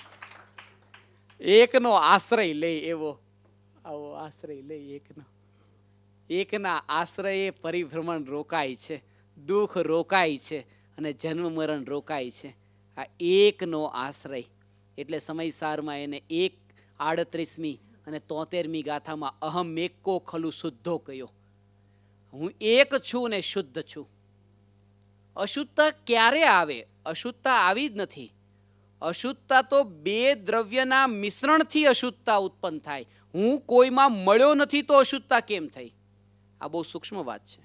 એકનો આશ્રય લે, એવો આવો આશ્રય લે એકનો. એકના આશ્રયે પરિભ્રમણ રોકાય છે, દુઃખ રોકાય છે, અને જન્મ મરણ રોકાય છે. આ એકનો આશ્રય. એટલે સમયસારમાં એને 1:38 અને 73મી ગાથામાં અહમ એકો ખલુ શુદ્ધો કયો. હું એક છું ને શુદ્ધ છું. અશુદ્ધતા ક્યારે આવે? અશુદ્ધતા આવી જ નથી. અશુદ્ધતા તો બે દ્રવ્યના મિશ્રણથી અશુદ્ધતા ઉત્પન્ન થાય. હું કોઈમાં મળ્યો નથી તો અશુદ્ધતા કેમ થઈ? આ બહુ સૂક્ષ્મ વાત છે.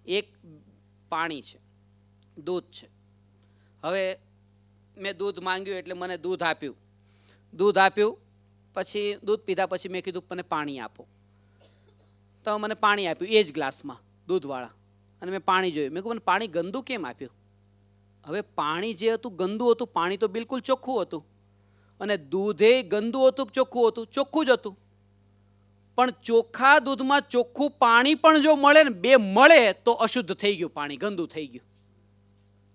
એક પાણી છે, દૂધ છે. હવે મેં દૂધ માંગ્યું એટલે મને દૂધ આપ્યું. દૂધ આપ્યું પછી દૂધ પીધા પછી મેં કીધું મને પાણી આપો. તો મને પાણી આપ્યું એ જ ગ્લાસમાં દૂધવાળા. અને મેં પાણી જોયું. મેં કહ્યું મને પાણી ગંદુ કેમ આપ્યું? હવે પાણી જે હતું ગંદુ હતું, પાણી તો બિલકુલ ચોખ્ખું હતું. અને દૂધે ગંદુ હતું ચોખ્ખું હતું? ચોખ્ખું જ હતું. પણ ચોખ્ખા દૂધમાં ચોખ્ખું પાણી પણ જો મળે ને, બે મળે તો અશુદ્ધ થઈ ગયું પાણી, ગંદુ થઈ ગયું.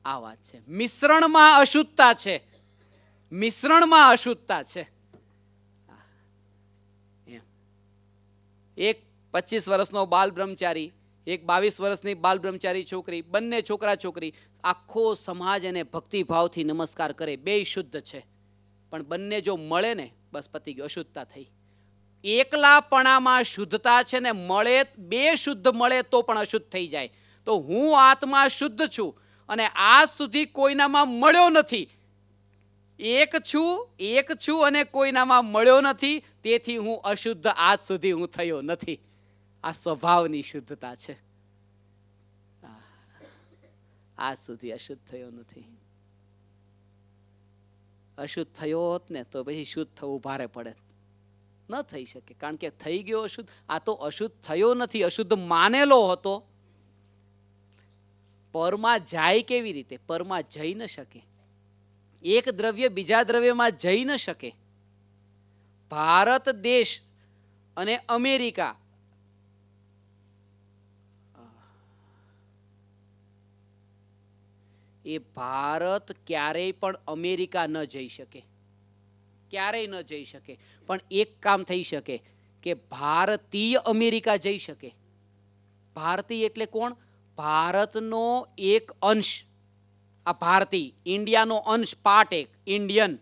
આ વાત છે. મિશ્રણમાં અશુદ્ધતા છે. મિશ્રણમાં અશુદ્ધતા છે. એક 25 વર્ષનો બાલ બ્રહ્મચારી, એક 22 વર્ષની બાલ બ્રહ્મચારી છોકરી, બંને છોકરા છોકરી, આખો સમાજ એને ભક્તિભાવથી નમસ્કાર કરે, બે શુદ્ધ છે. પણ બંને જો મળે ને, બસ પતી ગયું, અશુદ્ધતા થઈ. એકલાપણામાં શુદ્ધતા છે ને, મળે બે શુદ્ધ મળે તો પણ અશુદ્ધ થઈ જાય. તો હું આત્મા શુદ્ધ છું અને આજ સુધી કોઈનામાં મળ્યો નથી. એક છું અને કોઈનામાં મળ્યો નથી, તેથી હું અશુદ્ધ આજ સુધી હું થયો નથી. આ સ્વભાવની શુદ્ધતા છે. આજ સુધી અશુદ્ધ થયો નથી. અશુદ્ધ થયો હોત ને તો પછી શુદ્ધ થવું ભારે પડે. ન થઈ શકે, કારણ કે થઈ ગયો અશુદ્ધ. આ તો અશુદ્ધ થયો નથી, અશુદ્ધ માનેલો હતો. પરમાં જાય કેવી રીતે? પરમાં જઈ ન શકે. એક દ્રવ્ય બીજા દ્રવ્યમાં જઈ ન શકે. ભારત દેશ અને અમેરિકા, એ ભારત ક્યારેય પણ અમેરિકા ન જઈ શકે, ક્યારેય ન જઈ શકે. પણ એક કામ થઈ શકે કે ભારતીય અમેરિકા જઈ શકે. ભારતીય એટલે કોણ? ભારતનો એક અંશ. આ ભારતીય ઇન્ડિયાનો અંશ, પાર્ટ એક ઇન્ડિયન.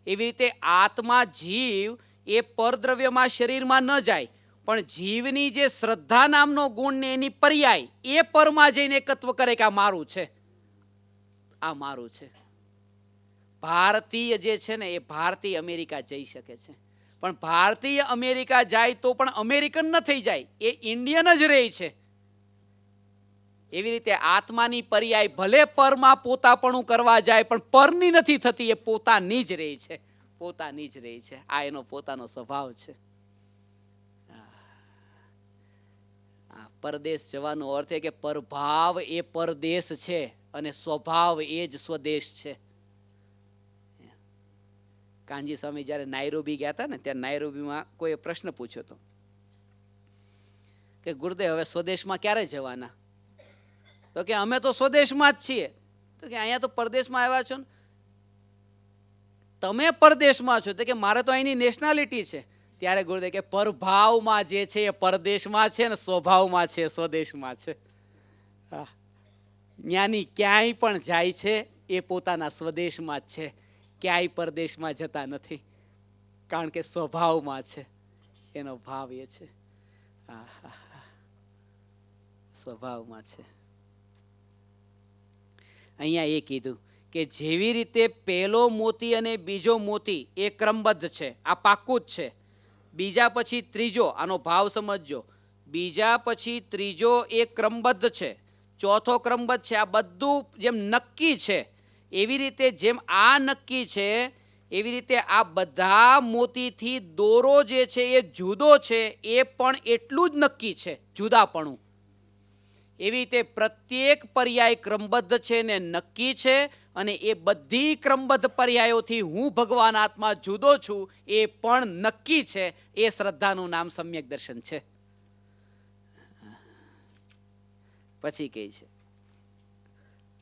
એવી રીતે આત્મા, જીવ એ પરદ્રવ્યમાં શરીરમાં ન જાય, પણ જીવની જે શ્રદ્ધા નામનો ગુણ ને એની પર્યાય એ પરમાં જઈને એકત્વ કરે કે આ મારું છે, આ મારું છે. ભારતીય જે છે ને એ ભારતીય અમેરિકા જઈ શકે છે. પણ ભારતીય અમેરિકા જાય તો પણ અમેરિકન ન થઈ જાય, એ ઇન્ડિયન જ રહે છે. એવી રીતે આત્માની પર્યાય ભલે પરમાં પોતાપણું કરવા જાય પણ પરની નથી થતી, એ પોતાની જ રહે છે, પોતાની જ રહે છે. આ એનો પોતાનો સ્વભાવ છે. પરદેશ જવાનો અર્થ એ કે પરભાવ એ પરદેશ છે અને સ્વભાવ એ જ સ્વદેશ છે. કાનજી સ્વામી જ્યારે નાયરોબી ગયા હતા ને, ત્યારે નાયરોબીમાં કોઈ પ્રશ્ન પૂછ્યો હતો કે ગુરુદેવ હવે સ્વદેશમાં ક્યારે જવાના? તો કે અમે તો સ્વદેશમાં જ છીએ. તો કે અહીંયા તો પરદેશમાં આવ્યા છો ને. તમે પરદેશમાં છો તો કે મારે તો અહીંની નેશનાલિટી છે. ત્યારે ગુરુદેવ કે પરભાવમાં જે છે એ પરદેશમાં છે ને સ્વભાવમાં છે સ્વદેશમાં છે. જ્ઞાની ક્યાંય પણ જાય છે એ પોતાના સ્વદેશમાં જ છે, ક્યાંય પરદેશમાં જતા નથી, કારણ કે સ્વભાવમાં છે, એનો ભાવ એ છે. સ્વભાવમાં છે. અહીંયા એ કીધું કે જેવી રીતે પહેલો મોતી અને બીજો મોતી એ ક્રમબદ્ધ છે, આ પાક્કું જ છે. બીજા પછી ત્રીજો, આનો ભાવ સમજજો, બીજા પછી ત્રીજો એ ક્રમબદ્ધ છે, ચોથો ક્રમબદ્ધ છે. આ બધું જેમ નક્કી છે, એવી રીતે જેમ આ નક્કી છે, એવી રીતે આ બધા મોતીથી દોરો જે છે એ જુદો છે, એ પણ એટલું જ નક્કી છે, જુદાપણું. એવી રીતે પ્રત્યેક પર્યાય ક્રમબદ્ધ છે ને નક્કી છે, અને એ બધી ક્રમબદ્ધ પર્યાયોથી હું ભગવાન આત્મા જુદો છું એ પણ નક્કી છે. એ શ્રદ્ધાનું નામ સમ્યક દર્શન છે. પછી કહે છે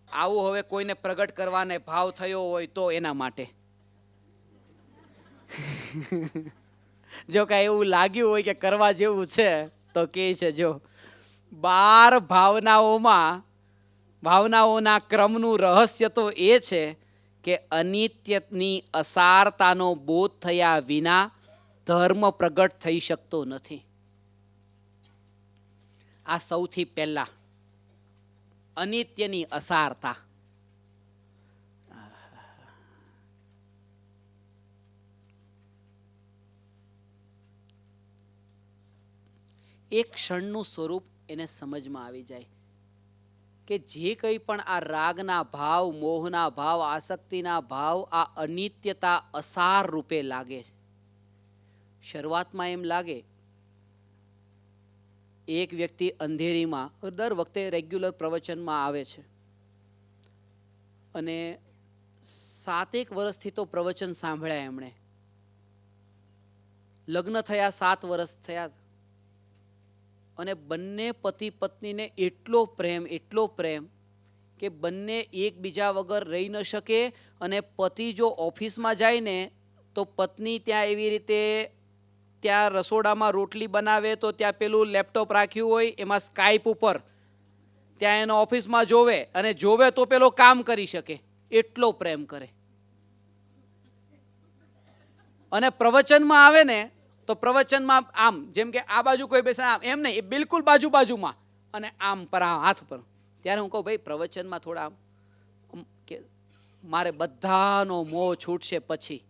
આવું હવે કોઈને પ્રગટ કરવાને ભાવ થયો હોય તો એના માટે. જો કાંઈ એવું લાગ્યું હોય કે કરવા જેવું છે તો કહે છે જો 12 ભાવનાઓના ક્રમનું રહસ્ય તો એ છે કે અનિત્યની અસારતાનો બોધ થયા વિના ધર્મ પ્રગટ થઈ શકતો નથી. આ સૌથી પહેલા અનિત્યની અસારતા. એક ક્ષણનું સ્વરૂપ એને સમજમાં આવી જાય કે જે કંઈ પણ આ રાગના ભાવ, મોહના ભાવ, આસક્તિના ભાવ આ અનિત્યતા અસાર રૂપે લાગે. શરૂઆતમાં એમ લાગે. એક વ્યક્તિ અંધેરીમાં દર વખતે રેગ્યુલર પ્રવચનમાં આવે છે અને 7 વર્ષથી તો પ્રવચન સાંભળ્યા એમણે. લગ્ન થયા 7 વર્ષ થયા અને બંને પતિ પત્નીને એટલો પ્રેમ કે બંને એકબીજા વગર રહી ન શકે. અને પતિ જો ઓફિસમાં જાય ને તો પત્ની ત્યાં એવી રીતે ત્યાં રસોડામાં રોટલી બનાવે તો ત્યાં પેલું લેપટોપ રાખ્યું હોય એમાં સ્કાઈપ ઉપર ત્યાં એનો ઓફિસમાં જોવે અને જોવે તો પેલો કામ કરી શકે, એટલો પ્રેમ કરે. અને પ્રવચનમાં આવે ને તો પ્રવચનમાં આમ જેમ કે આ બાજુ કોઈ બેસે આમ, એમ નહીં, એ બિલકુલ બાજુમાં અને આમ પર હાથ પર. ત્યારે હું કહું ભાઈ પ્રવચનમાં થોડા આમ કે મારે બધાનો મોહ છૂટશે, પછી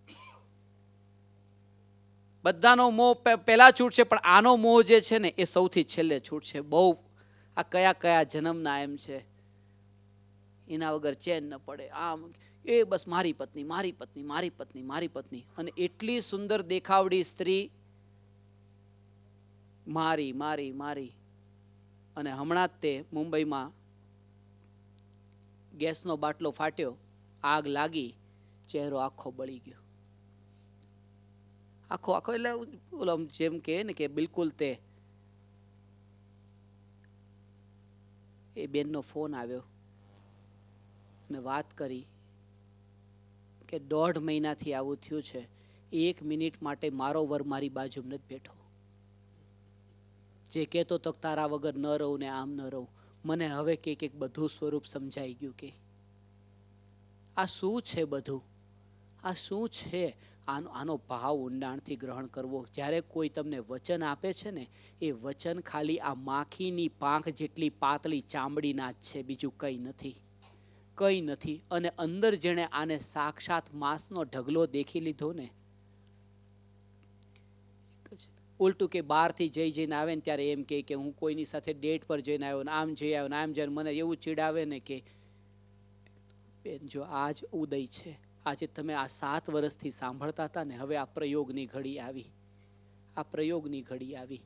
બધાનો મોહ પહેલા છૂટશે, પણ આનો મોહ જે છે ને એ સૌથી છેલ્લે છૂટશે. બહુ આ કયા જન્મના એમ છે, એના વગર ચેન ન પડે. આમ એ બસ મારી પત્ની. અને એટલી સુંદર દેખાવડી સ્ત્રી, મારી. અને હમણાં જ તે મુંબઈમાં ગેસનો બાટલો ફાટ્યો, આગ લાગી, ચહેરો આખો બળી ગયો. આખો એટલે ઓલો જેમ કે ને કે બિલકુલ. તે એ બેનનો ફોન આવ્યો ને વાત કરી કે 1.5 મહિનાથી આવું થયું છે, 1 મિનિટ માટે મારો વર મારી બાજુ નથી બેઠો. જે કહેતો તો તારા વગર ન રહું ને આમ ન રહું, મને હવે કે બધું સ્વરૂપ સમજાઈ ગયું. કે આ શું છે બધું, આ શું છે? આનો ભાવ ઊંડાણથી ગ્રહણ કરવો. જ્યારે કોઈ તમને વચન આપે છે ને, એ વચન ખાલી આ માખીની પાંખ જેટલી પાતળી ચામડીના જ છે, બીજું કંઈ નથી, કંઈ નથી. અને અંદર જેણે આને સાક્ષાત માંસનો ઢગલો દેખી લીધો ને, ઉલટું કે બહારથી જઈને આવે ને ત્યારે એમ કે હું કોઈની સાથે ડેટ પર જઈને આવ્યો ને આમ જઈ આવ્યો ને આમ જઈને મને એવું ચીડાવે ને કે બેન જો આજ ઉદય છે, આજે તમે આ 7 વર્ષથી સાંભળતા હતા ને, હવે આ પ્રયોગની ઘડી આવી, આ પ્રયોગની ઘડી આવી.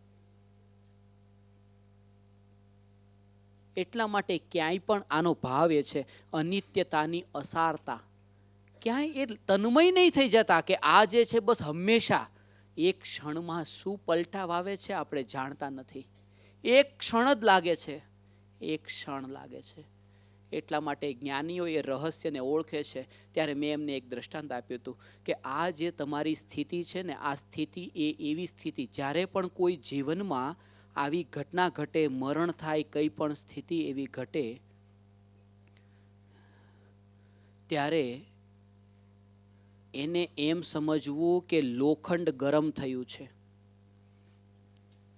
એટલા માટે ક્યાંય પણ આનો ભાવ એ છે અનિત્યતાની અસારતા. ક્યાંય એ તન્મય નહીં થઈ જતા કે આ જે છે બસ હંમેશા. એક ક્ષણમાં શું પલટા વાવે છે આપણે જાણતા નથી. એક ક્ષણ જ લાગે છે, એક ક્ષણ લાગે છે. એટલા માટે જ્ઞાનીઓ એ રહસ્યને ઓળખે છે. ત્યારે મેં એમને એક દ્રષ્ટાંત આપ્યું હતું કે આ જે તમારી સ્થિતિ છે ને, આ સ્થિતિ એ એવી સ્થિતિ, જ્યારે પણ કોઈ જીવનમાં આવી ઘટના ઘટે, મરણ થાય, કંઈ પણ સ્થિતિ એવી ઘટે, ત્યારે એને એમ સમજવું કે લોખંડ ગરમ થયું છે,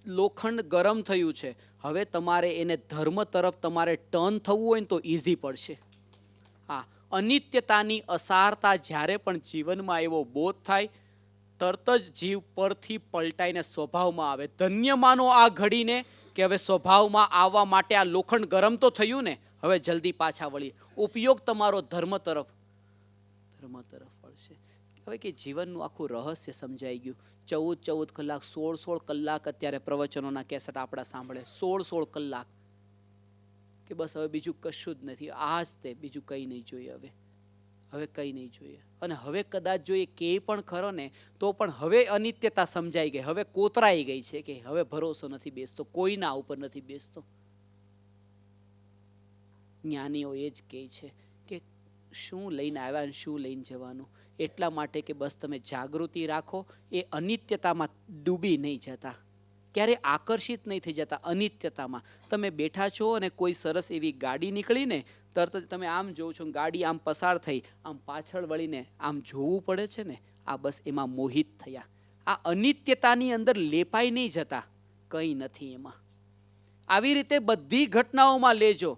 લોખંડ ગરમ થયું છે. હવે તમારે એને ધર્મ તરફ તમારે ટર્ન થવું હોય ને તો ઈઝી પડશે. હા, અનિત્યતાની અસારતા જ્યારે પણ જીવનમાં એવો બોધ થાય, તરત જ જીવ પરથી પલટાઈને સ્વભાવમાં આવે. ધન્ય માનો આ ઘડીને કે હવે સ્વભાવમાં આવવા માટે આ લોખંડ ગરમ તો થયું ને, હવે જલ્દી પાછા વળી. ઉપયોગ તમારો ધર્મ તરફ વળશે. હવે કે જીવનનું આખું રહસ્ય સમજાઈ ગયું. 14 કલાક, 16 કલાક અત્યારે પ્રવચનોના કેસેટ આપણા સાંભળે, 16 કલાક કે બસ હવે બીજું કશું જ નથી, આ જ તે, બીજું કંઈ નહીં જોઈએ. હવે કંઈ નહીં જોઈએ. અને હવે કદાચ જોઈએ કે પણ ખરો ને તો પણ હવે અનિત્યતા સમજાઈ ગઈ, હવે કોતરાઈ ગઈ છે કે હવે ભરોસો નથી બેસતો, કોઈના ઉપર નથી બેસતો. જ્ઞાનીઓ એ જ કહે છે કે શું લઈને આવ્યા ને શું લઈને જવાનું. એટલા માટે કે બસ તમે જાગૃતિ રાખો, એ અનિત્યતામાં ડૂબી નહીં જતા, ક્યારે આકર્ષિત નહીં થઈ જતા અનિત્યતામાં. તમે બેઠા છો અને કોઈ સરસ એવી ગાડી નીકળી ને, તરત જ તમે આમ જોવો છો, ગાડી આમ પસાર થઈ, આમ પાછળ વળીને આમ જોવું પડે છે ને, આ બસ એમાં મોહિત થયા. આ અનિત્યતાની અંદર લેપાઈ નહીં જતા, કંઈ નથી એમાં. આવી રીતે બધી ઘટનાઓમાં લેજો.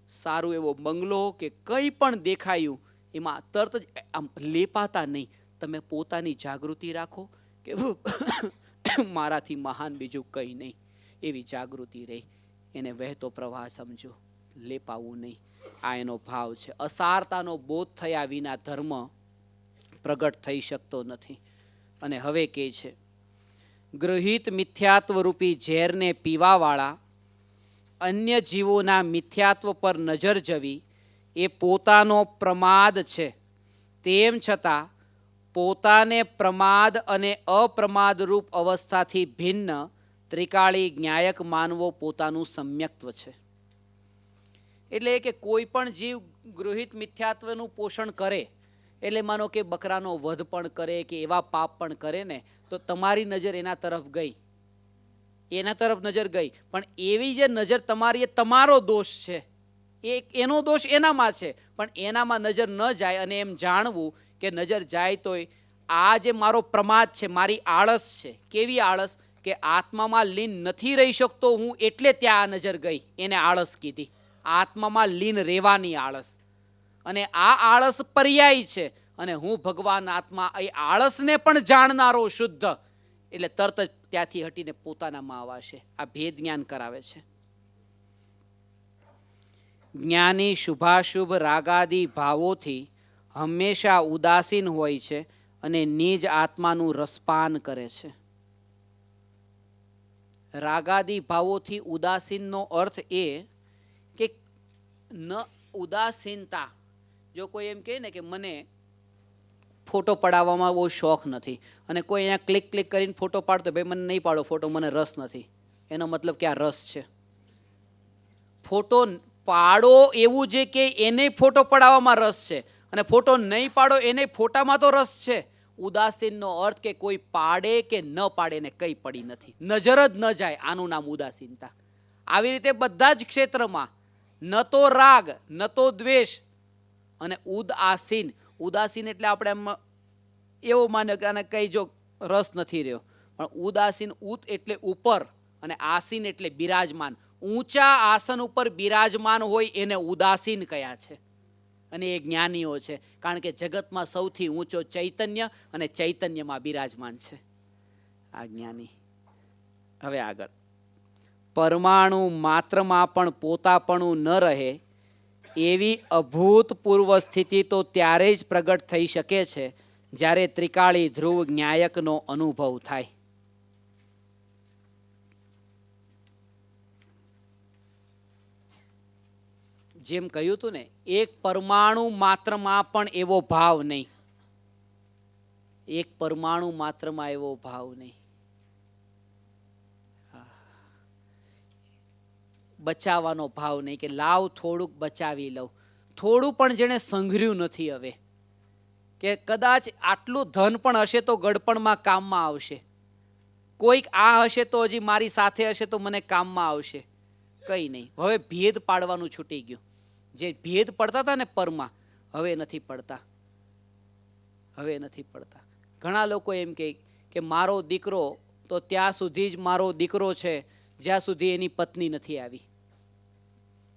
સારું એવો બંગલો કે કંઈ પણ દેખાયું, એમાં તરત જ આમ લેપાતા નહીં. તમે પોતાની જાગૃતિ રાખો કે મારાથી મહાન બીજું કંઈ નહીં, એવી જાગૃતિ રહી. એને વહેતો પ્રવાહ સમજો, લેપાવું નહીં. આ એનો ભાવ છે. અસારતાનો બોધ થયા વિના ધર્મ પ્રગટ થઈ શકતો નથી. અને હવે કે છે, ગૃહિત મિથ્યાત્વ રૂપી ઝેરને પીવાવાળા અન્ય જીવોના મિથ્યાત્વ પર નજર જવી એ પોતાનો પ્રમાદ છે. તેમ છતાં પોતાને પ્રમાદ અને અપ્રમાદરૂપ અવસ્થાથી ભિન્ન ત્રિકાળી જ્ઞાયક માનવો પોતાનું સમ્યક્ત્વ છે. એટલે કે કોઈ પણ જીવ ગૃહિત મિથ્યાત્વનું પોષણ કરે, એટલે માનો કે બકરાનો વધ પણ કરે કે એવા પાપ પણ કરે ને, તો તમારી નજર એના તરફ ગઈ, એના તરફ નજર ગઈ, પણ એવી જે નજર તમારી, એ તમારો દોષ છે, એનો દોષ એનામાં છે, પણ એનામાં નજર ન જાય. અને એમ જાણવું કે નજર જાય તોય આ જે મારો પ્રમાદ છે, મારી આળસ છે. કેવી આળસ? કે આત્મામાં લીન નથી રહી શકતો હું, એટલે ત્યાં આ નજર ગઈ, એને આળસ કીધી. આત્મામાં લીન રહેવાની આળસ. અને આ આળસ પર્યાય છે, અને હું ભગવાન આત્મા, એ આળસને પણ જાણનારો શુદ્ધ, એટલે તરત જ ત્યાંથી હટીને પોતાનામાં આવાશે. આ ભેદ જ્ઞાન કરાવે છે. જ્ઞાની શુભાશુભ રાગાદી ભાવોથી હંમેશા ઉદાસીન હોય છે અને નિજ આત્માનું રસપાન કરે છે. રાગાદી ભાવોથી ઉદાસીનનો અર્થ એ કે ન ઉદાસીનતા. જો કોઈ એમ કહે ને કે મને ફોટો પડાવવામાં બહુ શોખ નથી, અને કોઈ અહીંયા ક્લિક કરીને ફોટો પાડતો, ભાઈ મને નહીં પાડો ફોટો, મને રસ નથી, એનો મતલબ કે આ રસ છે. ફોટો પાડો એવું છે કે એને ફોટો પડાવવામાં રસ છે, અને ફોટો નહીં પાડો એને ફોટામાં તો રસ છે. ઉદાસીનનો અર્થ કે કોઈ પાડે કે ન પાડે ને કંઈ પડી નથી, નજર જ ન જાય, આનું નામ ઉદાસીનતા. આવી રીતે બધા જ ક્ષેત્રમાં ન તો રાગ ન તો દ્વેષ અને ઉદાસીન. ઉદાસીન એટલે આપણે એમ એવું માન્યો કે આને કંઈ જો રસ નથી રહ્યો, પણ ઉદાસીન ઉત એટલે ઉપર અને આસીન એટલે બિરાજમાન. ઊંચા આસન ઉપર બિરાજમાન હોય એને ઉદાસીન કયા છે, અને એ જ્ઞાનીઓ છે. કારણ કે જગતમાં સૌથી ઊંચો ચૈતન્ય અને ચૈતન્યમાં બિરાજમાન છે આ જ્ઞાની. હવે આગળ, પરમાણુ માત્રમાં પણ પોતાપણું ન રહે એવી અભૂતપૂર્વ સ્થિતિ તો ત્યારે જ પ્રગટ થઈ શકે છે જ્યારે ત્રિકાળી ધ્રુવ જ્ઞાયકનો અનુભવ થાય. જેમ કહ્યું હતું ને, એક પરમાણુ માત્રમાં પણ એવો ભાવ નહીં, એક પરમાણુ માત્રમાં એવો ભાવ નહીં. બચાવવાનો ભાવ નહીં કે લાવ થોડુંક બચાવી લઉં. થોડું પણ જેણે સંઘર્યું નથી હવે, કે કદાચ આટલું ધન પણ હશે તો ગડપણમાં કામમાં આવશે, કોઈક આ હશે તો હજી મારી સાથે હશે તો મને કામમાં આવશે, કંઈ નહીં. હવે ભેદ પાડવાનું છૂટી ગયું. જે ભેદ પડતા હતા ને પરમાં, હવે નથી પડતા, હવે નથી પડતા. ઘણા લોકો એમ કહે કે મારો દીકરો તો ત્યાં સુધી જ મારો દીકરો છે જ્યાં સુધી એની પત્ની નથી આવી,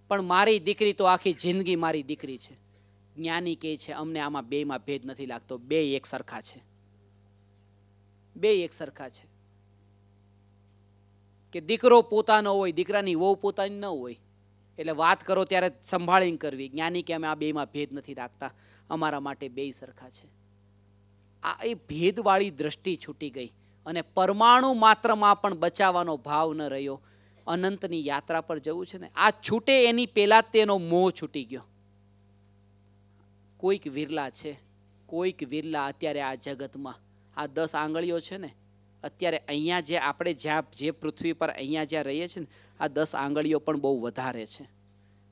પણ મારી દીકરી તો આખી જિંદગી મારી દીકરી છે. જ્ઞાની કહે છે અમને આમાં બેમાં ભેદ નથી લાગતો, બે એક સરખા છે, બે એક સરખા છે. કે દીકરો પોતાનો હોય, દીકરાની વહુ પોતાની ન હોય, એટલે વાત કરો ત્યારે સંભાળીને કરવી. જ્ઞાની કે અમે આ બેમાં ભેદ નથી રાખતા, અમારા માટે બે સરખા છે. આ એ ભેદવાળી દ્રષ્ટિ છૂટી ગઈ અને પરમાણુ માત્રમાં પણ બચાવવાનો ભાવ ન રહ્યો. અનંતની યાત્રા પર જવું છે ને, આ છૂટે એની પહેલા તેનો મોહ છૂટી ગયો. કોઈક વિરલા છે, કોઈક વિરલા અત્યારે આ જગતમાં, આ 10 આંગળીઓ છે ને, અત્યારે અહીંયા જે આપણે જ્યાં જે પૃથ્વી પર અહીંયા જ્યાં રહીએ છીએ ને, આ 10 આંગળીઓ પણ બહુ વધારે છે.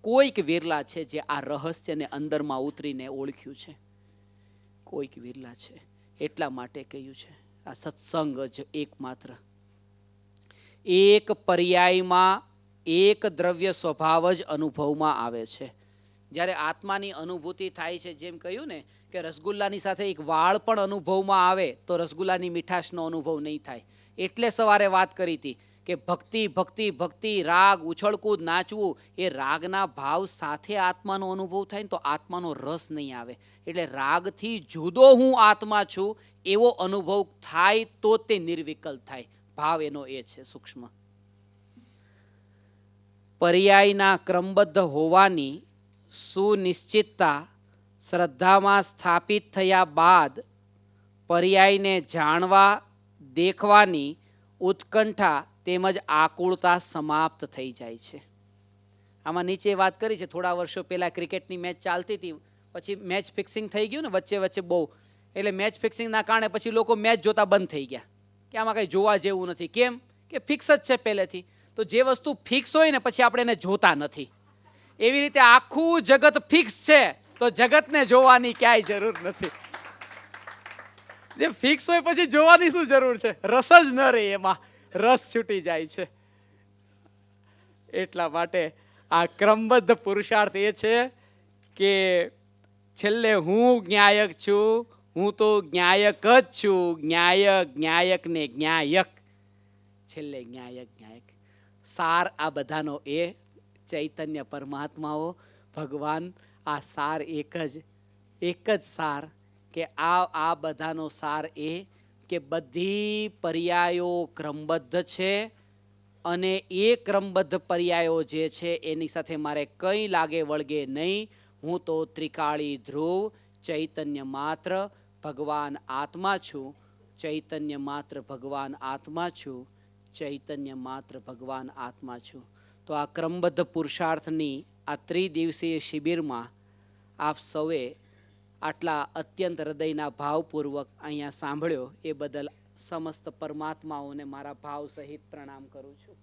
કોઈક વિરલા છે જે આ રહસ્યને અંદરમાં ઉતરીને ઓળખ્યું છે, કોઈક વિરલા છે. એટલા માટે કહ્યું છે આ સત્સંગ જ એકમાત્ર. એક પર્યાયમાં એક દ્રવ્ય સ્વભાવ જ અનુભવમાં આવે છે. જ્યારે આત્માની અનુભૂતિ થાય છે, જેમ કહ્યું ને કે રસગુલ્લાની સાથે એક વાળ પણ અનુભવમાં આવે તો રસગુલ્લાની મીઠાશનો અનુભવ નહીં થાય. એટલે સવારે વાત કરી હતી કે ભક્તિ ભક્તિ ભક્તિ, રાગ, ઉછળકૂદ, નાચવું, એ રાગના ભાવ સાથે આત્માનો અનુભવ થાય ને તો આત્માનો રસ નહીં આવે. એટલે રાગથી જુદો હું આત્મા છું એવો અનુભવ થાય તો તે નિર્વિકલ્પ થાય. ભાવ એનો એ છે સૂક્ષ્મ. પર્યાયના ક્રમબદ્ધ હોવાની સુનિશ્ચિતતા શ્રદ્ધામાં સ્થાપિત થયા બાદ પર્યાયને જાણવા દેખવાની ઉત્કંઠા તેમજ આકુળતા સમાપ્ત થઈ જાય છે. આમાં નીચે વાત કરી છે, થોડા વર્ષો પહેલા ક્રિકેટની મેચ ચાલતી હતી, પછી મેચ ફિક્સિંગ થઈ ગયું ને વચ્ચે વચ્ચે બહુ, એટલે મેચ ફિક્સિંગના કારણે પછી લોકો મેચ જોતા બંધ થઈ ગયા કે આમાં કંઈ જોવા જેવું નથી. કેમ કે ફિક્સ જ છે પહેલેથી. તો જે વસ્તુ ફિક્સ હોય ને પછી આપણે એને જોતા નથી. એવી રીતે આખું જગત ફિક્સ છે તો જગતને જોવાની ક્યાંય જરૂર નથી. જે ફિક્સ હોય પછી જોવાની શું જરૂર છે? રસ જ ન રહે, એમાં રસ છૂટી જાય છે. એટલા માટે આ ક્રમબદ્ધ પુરુષાર્થ એ છે કે છેલ્લે હું જ્ઞાયક છું, હું તો જ્ઞાયક જ છું, જ્ઞાયક જ્ઞાયક ને જ્ઞાયક, છેલ્લે જ્ઞાયક જ્ઞાયક. સાર આ બધાનો એ ચૈતન્ય પરમાત્માઓ ભગવાન, આ સાર એક જ સાર કે આ બધાનો સાર એ કે બધી પર્યાયો ક્રમબદ્ધ છે અને એ ક્રમબદ્ધ પર્યાયો જે છે એની સાથે મારે કંઈ લાગે વળગે નહીં. હું તો ત્રિકાળી ધ્રુવ ચૈતન્ય માત્ર ભગવાન આત્મા છું, ચૈતન્ય માત્ર ભગવાન આત્મા છું, ચૈતન્ય માત્ર ભગવાન આત્મા છું. તો આ ક્રમબદ્ધ પુરુષાર્થની આ ત્રિદિવસીય શિબિરમાં આપ સૌએ આટલા અત્યંત હૃદયના ભાવપૂર્વક અહીંયા સાંભળ્યો એ બદલ સમસ્ત પરમાત્માઓને મારા ભાવ સહિત પ્રણામ કરું છું.